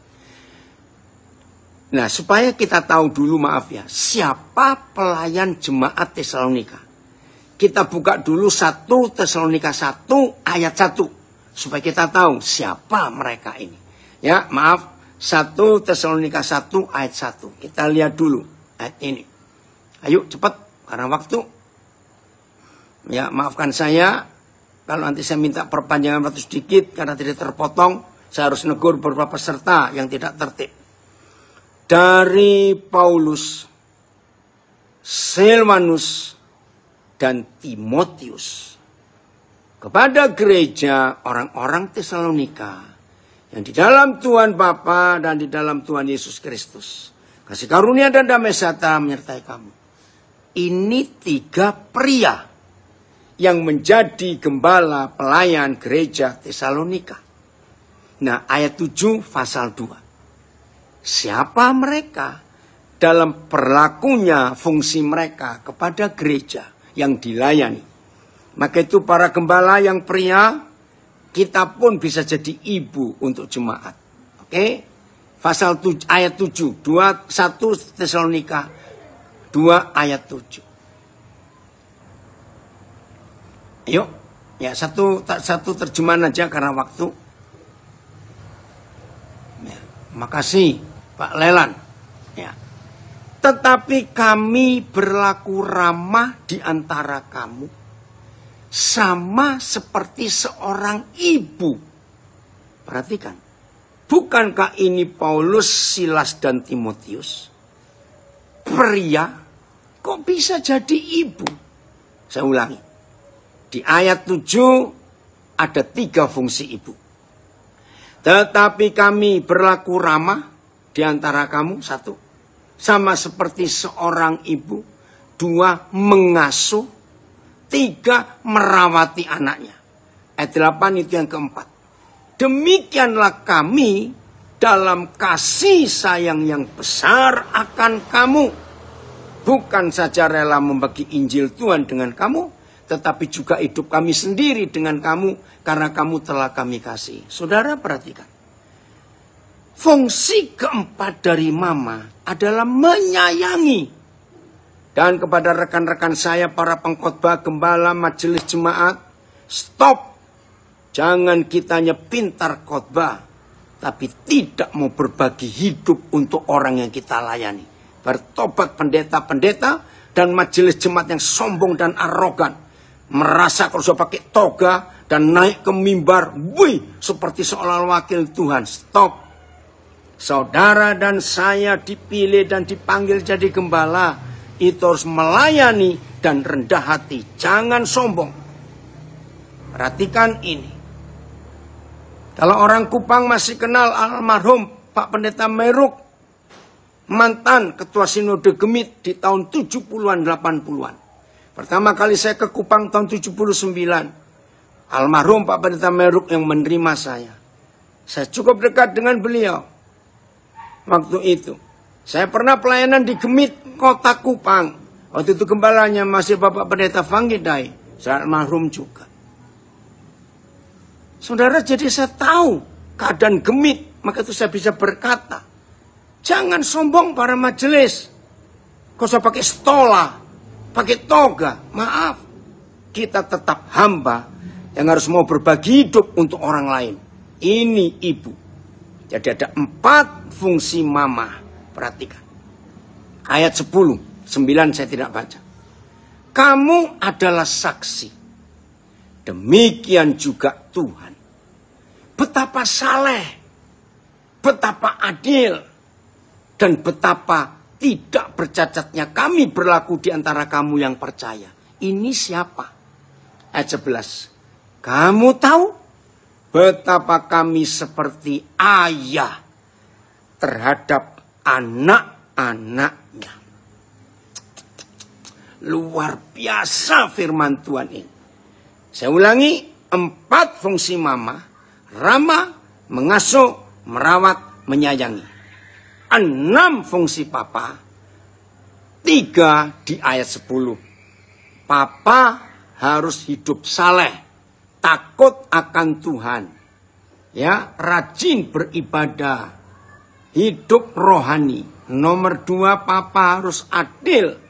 Nah, supaya kita tahu dulu, maaf ya, siapa pelayan jemaat Tesalonika. Kita buka dulu 1 Tesalonika 1 ayat 1. Supaya kita tahu siapa mereka ini. Ya, maaf. 1 Tesalonika 1 ayat 1. Kita lihat dulu ayat ini. Ayo cepat karena waktu. Ya, maafkan saya kalau nanti saya minta perpanjangan waktu sedikit karena tidak terpotong. Saya harus negur beberapa peserta yang tidak tertib. Dari Paulus, Silvanus, dan Timotius kepada gereja orang-orang Tesalonika yang di dalam Tuhan Bapa dan di dalam Tuhan Yesus Kristus. Kasih karunia dan damai sejahtera menyertai kamu. Ini 3 pria yang menjadi gembala pelayan gereja Tesalonika. Nah, ayat 7 pasal 2. Siapa mereka dalam berlakunya fungsi mereka kepada gereja yang dilayani? Maka itu para gembala yang pria, kita pun bisa jadi ibu untuk jemaat. Oke? Pasal 7, ayat 7, 1 Tesalonika 2 ayat 7. Yuk, ya satu terjemahan aja karena waktu. Ya, makasih Pak Lelan. Ya. Tetapi kami berlaku ramah di antara kamu, sama seperti seorang ibu. Perhatikan. Bukankah ini Paulus, Silas, dan Timotius? Pria, kok bisa jadi ibu? Saya ulangi. Di ayat 7 ada 3 fungsi ibu. Tetapi kami berlaku ramah di antara kamu. 1, sama seperti seorang ibu. 2, mengasuh. 3, merawati anaknya. Ayat 8 itu yang keempat. Demikianlah kami dalam kasih sayang yang besar akan kamu. Bukan saja rela membagi Injil Tuhan dengan kamu, tetapi juga hidup kami sendiri dengan kamu, karena kamu telah kami kasih. Saudara perhatikan. Fungsi keempat dari mama adalah menyayangi. Dan kepada rekan-rekan saya, para pengkhotbah, gembala, majelis jemaat, stop. Jangan kita hanya pintar khotbah, tapi tidak mau berbagi hidup untuk orang yang kita layani. Bertobat pendeta-pendeta dan majelis jemaat yang sombong dan arogan. Merasa kalau sudah pakai toga dan naik ke mimbar, wih, seperti seolah wakil Tuhan. Stop. Saudara dan saya dipilih dan dipanggil jadi gembala. Itu harus melayani dan rendah hati. Jangan sombong. Perhatikan ini. Kalau orang Kupang masih kenal almarhum Pak Pendeta Meruk, mantan Ketua Sinode Gemit di tahun 70-an 80-an. Pertama kali saya ke Kupang tahun 79. Almarhum Pak Pendeta Meruk yang menerima saya. Saya cukup dekat dengan beliau. Waktu itu saya pernah pelayanan di Gemit, Kota Kupang. Waktu itu gembalanya masih Bapak Pendeta Vanggidai. Saya almarhum juga. Saudara, jadi saya tahu keadaan Gemit. Maka itu saya bisa berkata, jangan sombong para majelis. Kau usah pakai stola, pakai toga. Maaf, kita tetap hamba yang harus mau berbagi hidup untuk orang lain. Ini ibu. Jadi ada 4 fungsi mama. Perhatikan. Ayat 10, 9 saya tidak baca. Kamu adalah saksi. Demikian juga Tuhan. Betapa saleh, betapa adil, dan betapa tidak bercacatnya kami berlaku di antara kamu yang percaya. Ini siapa? Ayat 11. Kamu tahu betapa kami seperti ayah terhadap anak-anaknya. Luar biasa firman Tuhan ini. Saya ulangi, 4 fungsi mama: ramah, mengasuh, merawat, menyayangi. 6 fungsi papa, 3 di ayat 10. Papa harus hidup saleh, takut akan Tuhan, ya, rajin beribadah, hidup rohani. Nomor 2, papa harus adil.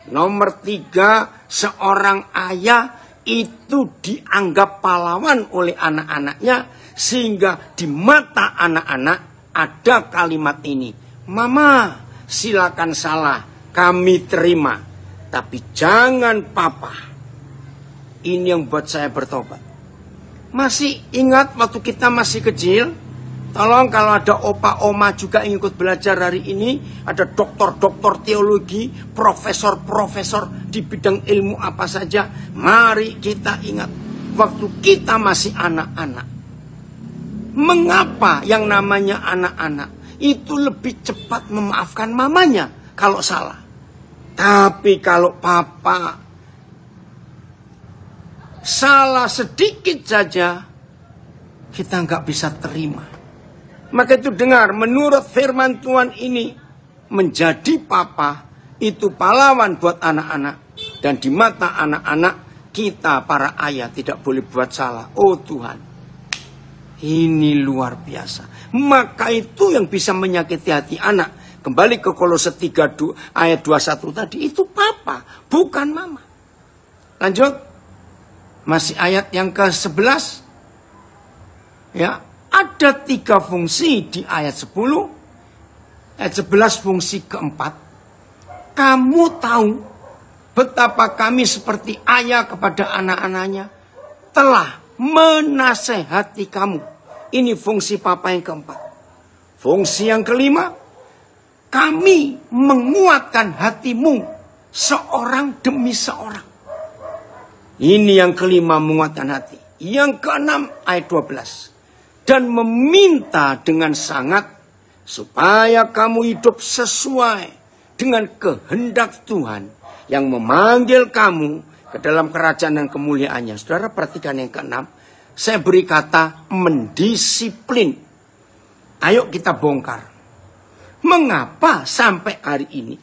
Nomor 3, seorang ayah itu dianggap pahlawan oleh anak-anaknya, sehingga di mata anak-anak ada kalimat ini: Mama, silakan salah, kami terima, tapi jangan papa. Ini yang buat saya bertobat. Masih ingat waktu kita masih kecil? Tolong kalau ada opa-oma juga yang ikut belajar hari ini, ada doktor-doktor teologi, profesor-profesor di bidang ilmu apa saja, mari kita ingat. waktu kita masih anak-anak. Mengapa yang namanya anak-anak itu lebih cepat memaafkan mamanya kalau salah? Tapi kalau papa salah sedikit saja, kita nggak bisa terima. Maka itu dengar, menurut firman Tuhan ini, menjadi papa itu pahlawan buat anak-anak. Dan di mata anak-anak, kita para ayah tidak boleh buat salah. Oh Tuhan, ini luar biasa. Maka itu yang bisa menyakiti hati anak. Kembali ke Kolose 3 ayat 21 tadi, itu papa, bukan mama. Lanjut, masih ayat yang ke-11. Ya, ada 3 fungsi di ayat 10. Ayat 11 fungsi keempat. Kamu tahu betapa kami seperti ayah kepada anak-anaknya telah menasehati kamu. Ini fungsi papa yang keempat. Fungsi yang kelima, kami menguatkan hatimu seorang demi seorang. Ini yang kelima, menguatkan hati. Yang keenam ayat 12. Dan meminta dengan sangat supaya kamu hidup sesuai dengan kehendak Tuhan yang memanggil kamu ke dalam kerajaan dan kemuliaannya. Saudara perhatikan yang keenam. Saya beri kata mendisiplin. Ayo kita bongkar. Mengapa sampai hari ini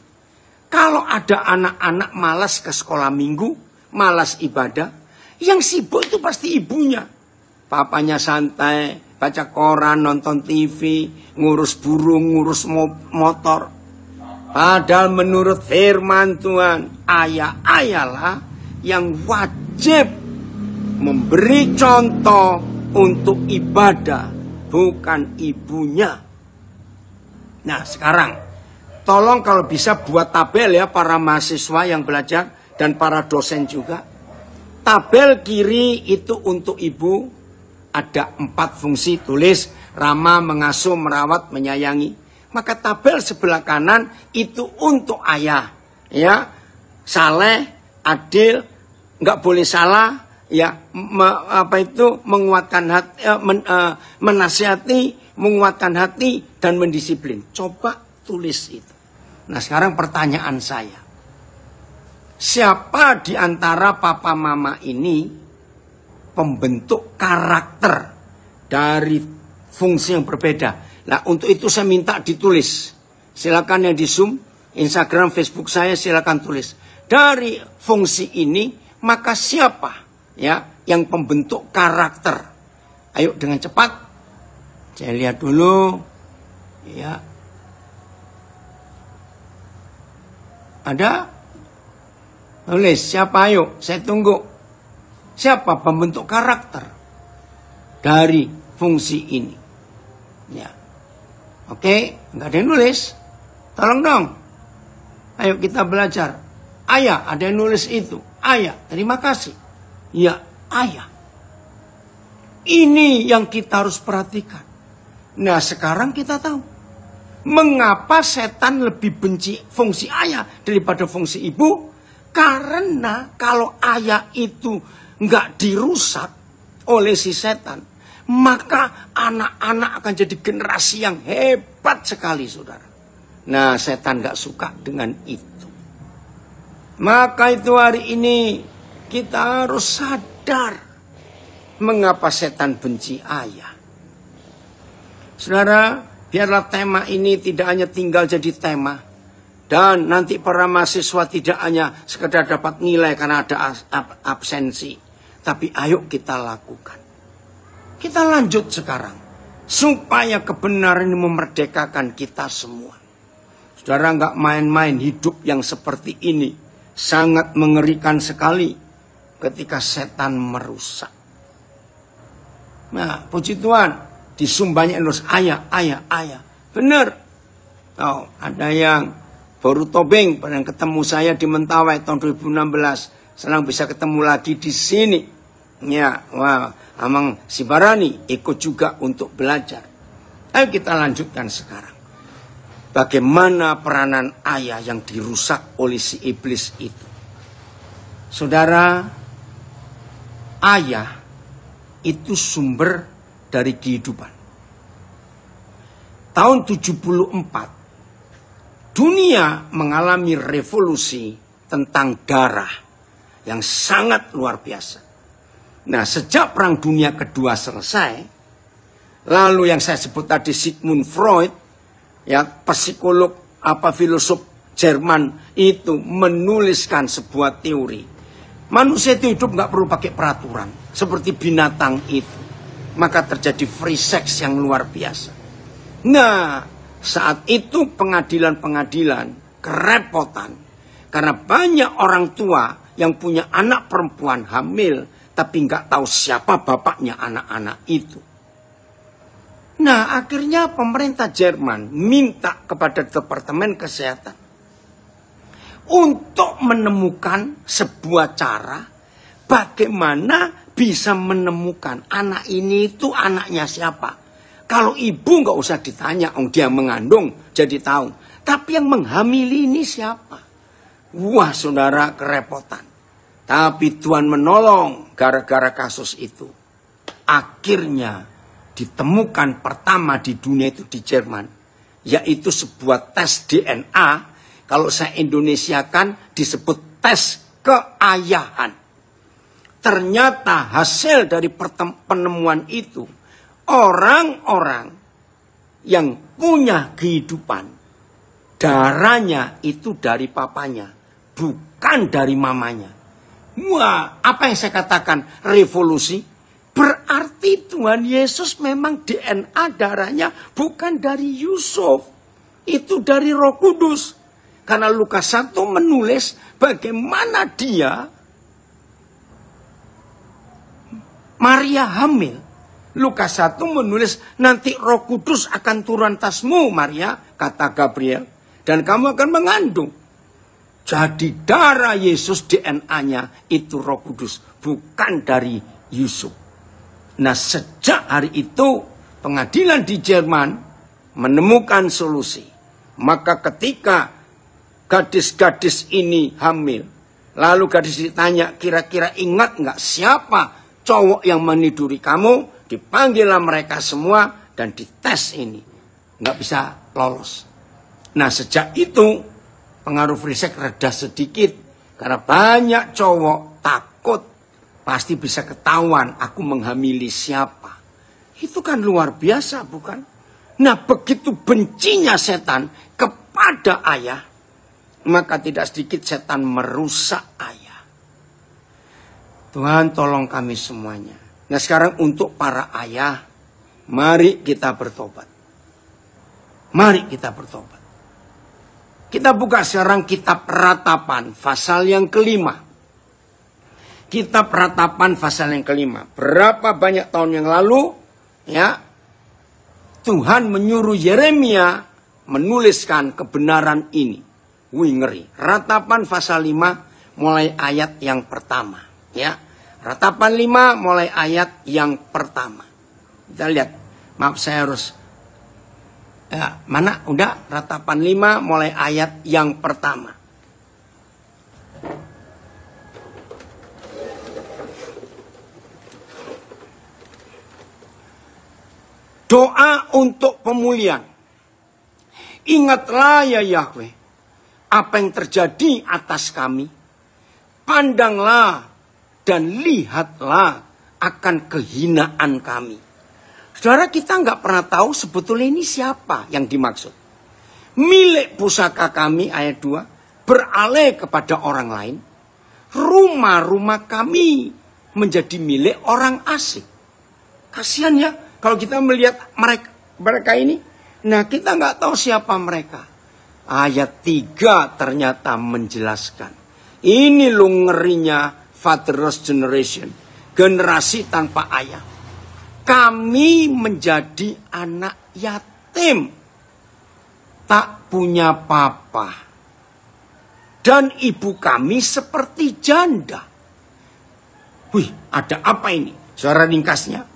kalau ada anak-anak malas ke sekolah minggu, malas ibadah, yang sibuk itu pasti ibunya. Papanya santai, baca koran, nonton TV, ngurus burung, ngurus motor. Padahal menurut firman Tuhan, ayah-ayahlah yang wajib memberi contoh untuk ibadah, bukan ibunya. Nah sekarang, tolong kalau bisa buat tabel ya para mahasiswa yang belajar dan para dosen juga. Tabel kiri itu untuk ibu, ada 4 fungsi, tulis ramah, mengasuh, merawat, menyayangi. Maka tabel sebelah kanan itu untuk ayah, ya, saleh, adil, nggak boleh salah, ya, menguatkan hati, menasihati, menguatkan hati dan mendisiplin. Coba tulis itu. Nah sekarang pertanyaan saya, siapa di antara papa mama ini pembentuk karakter dari fungsi yang berbeda? Nah untuk itu saya minta ditulis. Silakan yang di Zoom, Instagram, Facebook saya silakan tulis. Dari fungsi ini maka siapa ya yang pembentuk karakter? Ayo dengan cepat. Saya lihat dulu. Ya. Ada? Tulis siapa, ayo saya tunggu. Siapa pembentuk karakter dari fungsi ini? Ya. Oke, nggak ada yang nulis. Tolong dong. Ayo kita belajar. Ayah, ada yang nulis itu. Ayah, terima kasih. Ya, ayah. Ini yang kita harus perhatikan. Nah, sekarang kita tahu mengapa setan lebih benci fungsi ayah daripada fungsi ibu. Karena kalau ayah itu nggak dirusak oleh si setan, maka anak-anak akan jadi generasi yang hebat sekali, saudara. Nah, setan nggak suka dengan itu. Maka itu hari ini kita harus sadar mengapa setan benci ayah. Saudara, biarlah tema ini tidak hanya tinggal jadi tema. Dan nanti para mahasiswa tidak hanya sekedar dapat nilai karena ada absensi. Tapi ayo kita lakukan. Kita lanjut sekarang. Supaya kebenaran ini memerdekakan kita semua. Saudara, nggak main-main hidup yang seperti ini. Sangat mengerikan sekali ketika setan merusak. Nah, puji Tuhan. Di Zoom banyak yang nulis ayah, ayah, ayah. Benar. Oh, ada yang baru tobeng pada ketemu saya di Mentawai tahun 2016. Senang bisa ketemu lagi di sini. Ya, wah, Amang Sibarani ikut juga untuk belajar. Ayo kita lanjutkan sekarang. Bagaimana peranan ayah yang dirusak oleh si iblis itu? Saudara, ayah itu sumber dari kehidupan. Tahun 74, dunia mengalami revolusi tentang darah yang sangat luar biasa. Nah, sejak Perang Dunia Kedua selesai, lalu yang saya sebut tadi Sigmund Freud, ya psikolog filosof Jerman itu menuliskan sebuah teori. Manusia itu hidup nggak perlu pakai peraturan, seperti binatang itu. Maka terjadi free sex yang luar biasa. Nah, saat itu pengadilan-pengadilan kerepotan. Karena banyak orang tua yang punya anak perempuan hamil, tapi nggak tahu siapa bapaknya anak-anak itu. Nah, akhirnya pemerintah Jerman minta kepada Departemen Kesehatan untuk menemukan sebuah cara bagaimana bisa menemukan anak ini itu anaknya siapa. Kalau ibu nggak usah ditanya, dia mengandung jadi tahu. Tapi yang menghamili ini siapa? Wah, saudara, kerepotan. Tapi Tuhan menolong gara-gara kasus itu. Akhirnya ditemukan pertama di dunia itu di Jerman. Yaitu sebuah tes DNA. Kalau saya Indonesiakan disebut tes keayahan. Ternyata hasil dari penemuan itu, orang-orang yang punya kehidupan, darahnya itu dari papanya, bukan dari mamanya. Wah, apa yang saya katakan? Revolusi. Berarti Tuhan Yesus memang DNA darahnya bukan dari Yusuf. Itu dari Roh Kudus. Karena Lukas 1 menulis bagaimana dia, Maria hamil. Lukas 1 menulis nanti Roh Kudus akan turun atasmu, Maria, kata Gabriel. Dan kamu akan mengandung. Jadi darah Yesus DNA-nya itu Roh Kudus, bukan dari Yusuf. Nah, sejak hari itu pengadilan di Jerman menemukan solusi. Maka ketika gadis-gadis ini hamil, lalu gadis ditanya, kira-kira ingat nggak siapa cowok yang meniduri kamu? Dipanggillah mereka semua dan dites ini. Nggak bisa lolos. Nah, sejak itu pengaruh free sex reda sedikit. Karena banyak cowok takut. Pasti bisa ketahuan aku menghamili siapa. Itu kan luar biasa, bukan? Nah, begitu bencinya setan kepada ayah, maka tidak sedikit setan merusak ayah. Tuhan tolong kami semuanya. Nah, sekarang untuk para ayah, mari kita bertobat. Mari kita bertobat. Kita buka sekarang kitab Ratapan, pasal yang kelima. Kitab Ratapan, pasal yang kelima. Berapa banyak tahun yang lalu, ya, Tuhan menyuruh Yeremia menuliskan kebenaran ini. Wih, ngeri. Ratapan pasal 5 mulai ayat yang pertama. Ya, Ratapan 5 mulai ayat yang pertama. Kita lihat. Maaf, saya harus mana? Udah, Ratapan 5 mulai ayat yang pertama. Doa untuk pemulihan. Ingatlah ya Yahweh, apa yang terjadi atas kami. Pandanglah dan lihatlah akan kehinaan kami. Saudara, kita nggak pernah tahu sebetulnya ini siapa yang dimaksud. Milik pusaka kami, ayat 2, beralih kepada orang lain. Rumah-rumah kami menjadi milik orang asing. Kasihan ya kalau kita melihat mereka ini. Nah, kita nggak tahu siapa mereka. Ayat 3 ternyata menjelaskan. Ini lo ngerinya fatherless generation. Generasi tanpa ayah. Kami menjadi anak yatim. Tak punya papa. Dan ibu kami seperti janda. Wih, ada apa ini? Suara ringkasnya.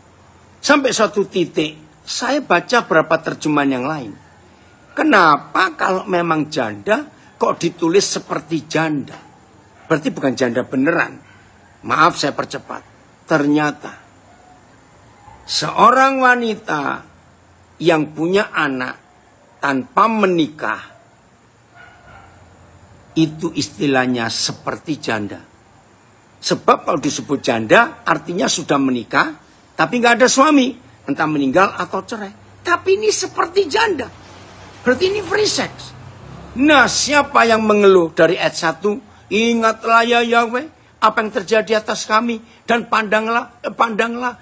Sampai suatu titik, saya baca berapa terjemahan yang lain. Kenapa kalau memang janda, kok ditulis seperti janda? Berarti bukan janda beneran. Maaf, saya percepat. Ternyata Seorang wanita yang punya anak tanpa menikah, itu istilahnya seperti janda. Sebab kalau disebut janda, artinya sudah menikah, tapi nggak ada suami. Entah meninggal atau cerai. Tapi ini seperti janda. Berarti ini free sex. Nah, siapa yang mengeluh dari ayat 1? Ingatlah ya Yahweh, apa yang terjadi atas kami, dan pandanglah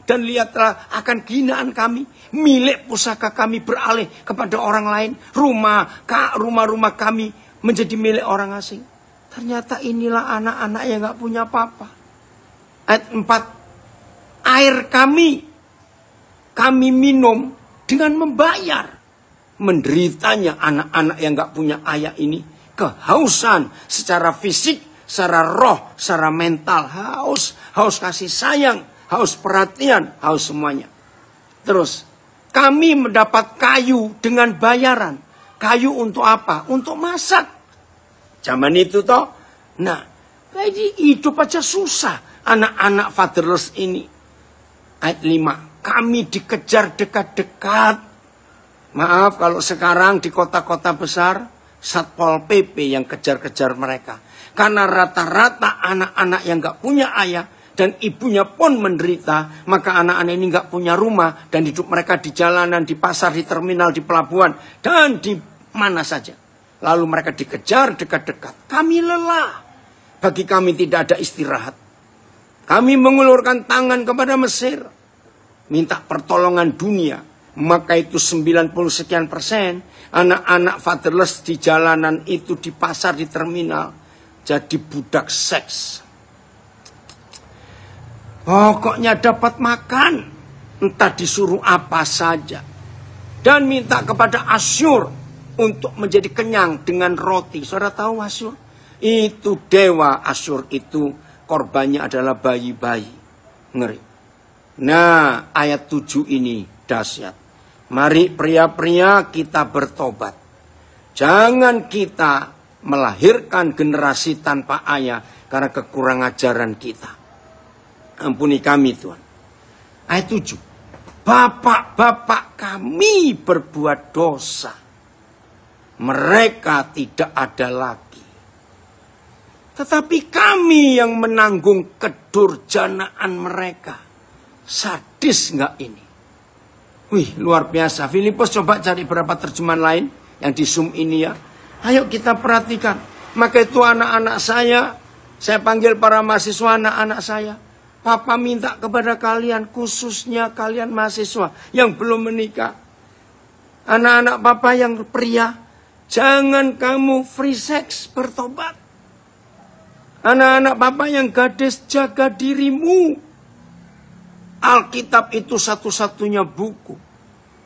dan lihatlah akan kehinaan kami. Milik pusaka kami beralih kepada orang lain. Rumah-rumah kami menjadi milik orang asing. Ternyata inilah anak-anak yang gak punya apa-apa. Ayat 4. Air kami minum dengan membayar. Menderitanya anak-anak yang gak punya ayah ini. Kehausan secara fisik, secara roh, secara mental, haus kasih sayang, haus perhatian, haus semuanya. Terus, kami mendapat kayu dengan bayaran. Kayu untuk apa? Untuk masak. Zaman itu toh. Nah, jadi hidup aja susah anak-anak fatherless ini. Ayat 5, kami dikejar dekat-dekat. Maaf kalau sekarang di kota-kota besar, Satpol PP yang kejar-kejar mereka. Karena rata-rata anak-anak yang gak punya ayah dan ibunya pun menderita, maka anak-anak ini gak punya rumah dan hidup mereka di jalanan, di pasar, di terminal, di pelabuhan, dan di mana saja. Lalu mereka dikejar dekat-dekat. Kami lelah. Bagi kami tidak ada istirahat. Kami mengulurkan tangan kepada Mesir, minta pertolongan dunia. Maka itu 90 sekian persen anak-anak fatherless di jalanan itu, di pasar, di terminal, jadi budak seks. Pokoknya dapat makan, entah disuruh apa saja. Dan minta kepada Asyur untuk menjadi kenyang dengan roti. Saudara tahu Asyur? Itu dewa Asyur itu korbannya adalah bayi-bayi. Ngeri. Nah, ayat 7 ini dahsyat. Mari pria-pria kita bertobat. Jangan kita melahirkan generasi tanpa ayah karena kekurang ajaran kita. Ampuni kami Tuhan. Ayat 7. Bapak-bapak kami berbuat dosa. Mereka tidak ada lagi. Tetapi kami yang menanggung kedurjanaan mereka. Sadis nggak ini? Wih, luar biasa. Filipus coba cari berapa terjemahan lain yang di Zoom ini ya. Ayo kita perhatikan. Maka itu anak-anak saya panggil para mahasiswa anak-anak saya. Papa minta kepada kalian, khususnya kalian mahasiswa yang belum menikah. Anak-anak papa yang pria, jangan kamu free sex, bertobat. Anak-anak papa yang gadis, jaga dirimu. Alkitab itu satu-satunya buku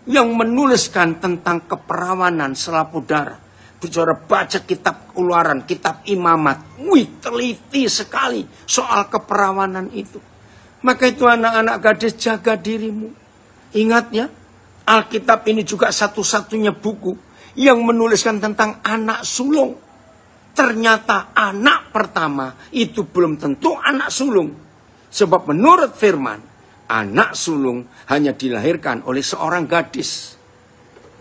yang menuliskan tentang keperawanan selaput darah. Saudara baca kitab Keluaran, kitab Imamat. Wih, teliti sekali soal keperawanan itu. Maka itu anak-anak gadis, jaga dirimu. Ingat ya, Alkitab ini juga satu-satunya buku yang menuliskan tentang anak sulung. Ternyata anak pertama itu belum tentu anak sulung. Sebab menurut firman, anak sulung hanya dilahirkan oleh seorang gadis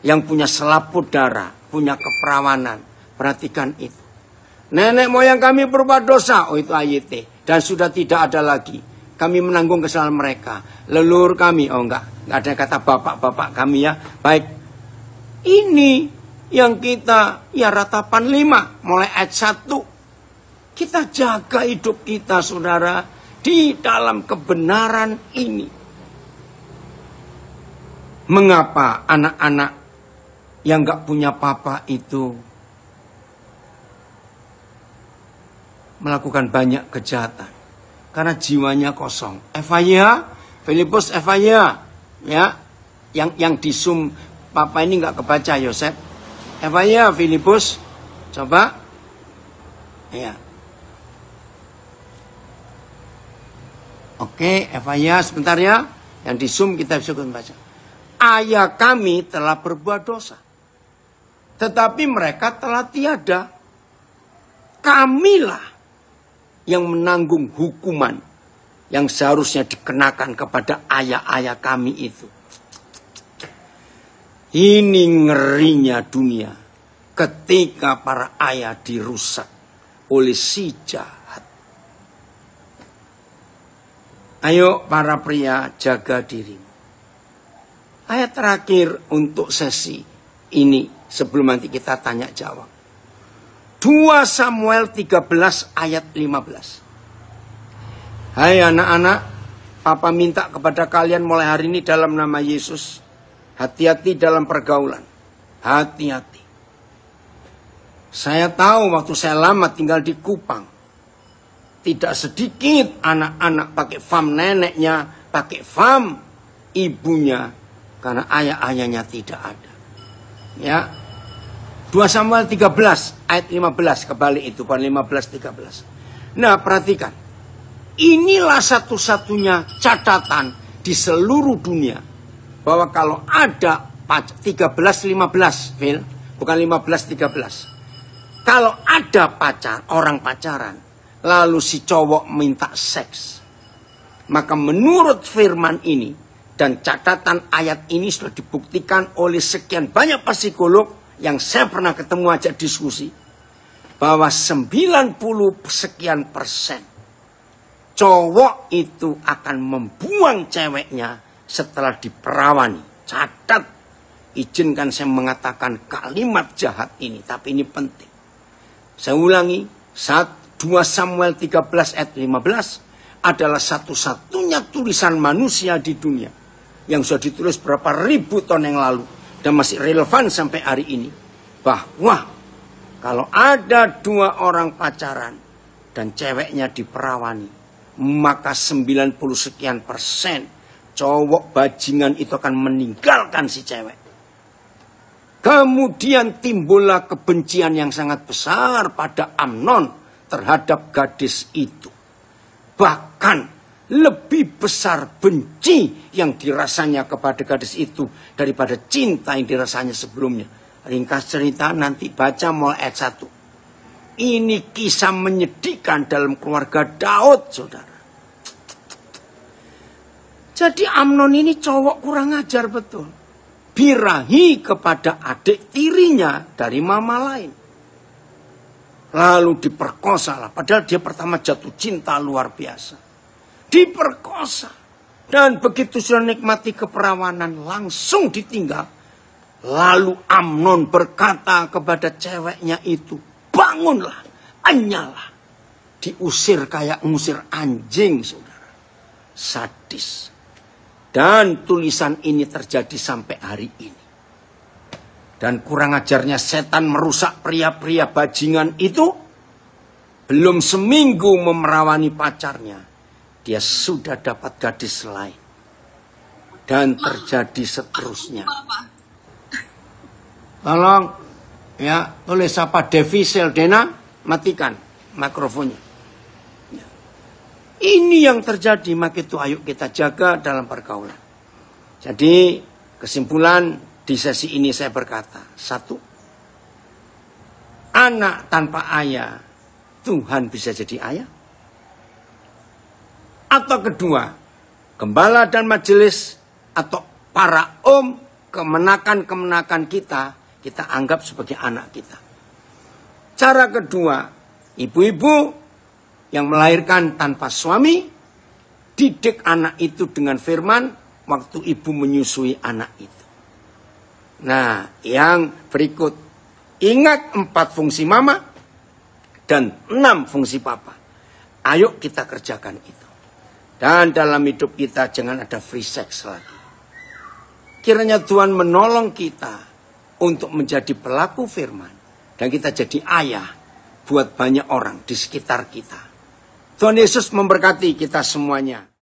yang punya selaput darah, punya keperawanan. Perhatikan itu. Nenek moyang kami berbuat dosa. Oh itu AYT. Dan sudah tidak ada lagi. Kami menanggung kesalahan mereka. Leluhur kami. Oh enggak ada kata bapak-bapak kami ya. Baik. Ini yang kita ya ratapan 5. Mulai ayat 1. Kita jaga hidup kita saudara. Di dalam kebenaran ini. Mengapa anak-anak yang gak punya papa itu melakukan banyak kejahatan? Karena jiwanya kosong. FIA, Filipus FIA. Ya, yang di Zoom papa ini gak kebaca Yosef. FIA, Filipus. Coba. Ya. Oke, FIA sebentar ya. Yang di Zoom kita bisa membaca. Ayah kami telah berbuat dosa. Tetapi mereka telah tiada. Kamilah yang menanggung hukuman yang seharusnya dikenakan kepada ayah-ayah kami itu. Ini ngerinya dunia ketika para ayah dirusak oleh si jahat. Ayo para pria, jaga dirimu. Ayat terakhir untuk sesi ini sebelum nanti kita tanya jawab. 2 Samuel 13 ayat 15. Hai anak-anak, Papa minta kepada kalian mulai hari ini dalam nama Yesus. Hati-hati dalam pergaulan. Hati-hati. Saya tahu waktu saya lama tinggal di Kupang. Tidak sedikit anak-anak pakai fam neneknya, pakai fam ibunya. Karena ayah-ayahnya tidak ada. Ya. 2 Samuel 13 ayat 15 kebalik itu. 15-13. Nah perhatikan. Inilah satu-satunya catatan di seluruh dunia. Bahwa kalau ada 13-15, Phil, bukan 15-13. Kalau ada orang pacaran, lalu si cowok minta seks. Maka menurut firman ini, dan catatan ayat ini sudah dibuktikan oleh sekian banyak psikolog yang saya pernah ketemu ajak diskusi. Bahwa 90 sekian persen cowok itu akan membuang ceweknya setelah diperawani. Catat, izinkan saya mengatakan kalimat jahat ini, tapi ini penting. Saya ulangi, 2 Samuel 13 ayat 15 adalah satu-satunya tulisan manusia di dunia yang sudah ditulis berapa ribu tahun yang lalu dan masih relevan sampai hari ini. Bahwa kalau ada 2 orang pacaran dan ceweknya diperawani, maka 90 sekian persen cowok bajingan itu akan meninggalkan si cewek. Kemudian timbullah kebencian yang sangat besar pada Amnon terhadap gadis itu. Bahkan lebih besar benci yang dirasanya kepada gadis itu daripada cinta yang dirasanya sebelumnya. Ringkas cerita nanti baca mulai ayat 1. Ini kisah menyedihkan dalam keluarga Daud, saudara. Jadi Amnon ini cowok kurang ajar betul. Birahi kepada adik tirinya dari mama lain. Lalu diperkosa lah. Padahal dia pertama jatuh cinta luar biasa. Diperkosa. Dan begitu sudah nikmati keperawanan langsung ditinggal. Lalu Amnon berkata kepada ceweknya itu. Bangunlah, anyalah. Diusir kayak ngusir anjing, saudara. Sadis. Dan tulisan ini terjadi sampai hari ini. Dan kurang ajarnya setan merusak pria-pria bajingan itu. Belum seminggu memerawani pacarnya. Dia sudah dapat gadis lain. Dan terjadi seterusnya. Tolong ya, tulis apa Devi Seldena, matikan mikrofonnya. Ini yang terjadi, maka itu ayo kita jaga dalam pergaulan. Jadi kesimpulan di sesi ini saya berkata, 1, anak tanpa ayah, Tuhan bisa jadi ayah. Atau kedua, gembala dan majelis atau para kemenakan-kemenakan kita anggap sebagai anak kita. Cara kedua, ibu-ibu yang melahirkan tanpa suami, didik anak itu dengan firman waktu ibu menyusui anak itu. Nah, yang berikut, ingat 4 fungsi mama dan 6 fungsi papa. Ayo kita kerjakan itu. Dan dalam hidup kita jangan ada free sex lagi. Kiranya Tuhan menolong kita untuk menjadi pelaku firman. Dan kita jadi ayah buat banyak orang di sekitar kita. Tuhan Yesus memberkati kita semuanya.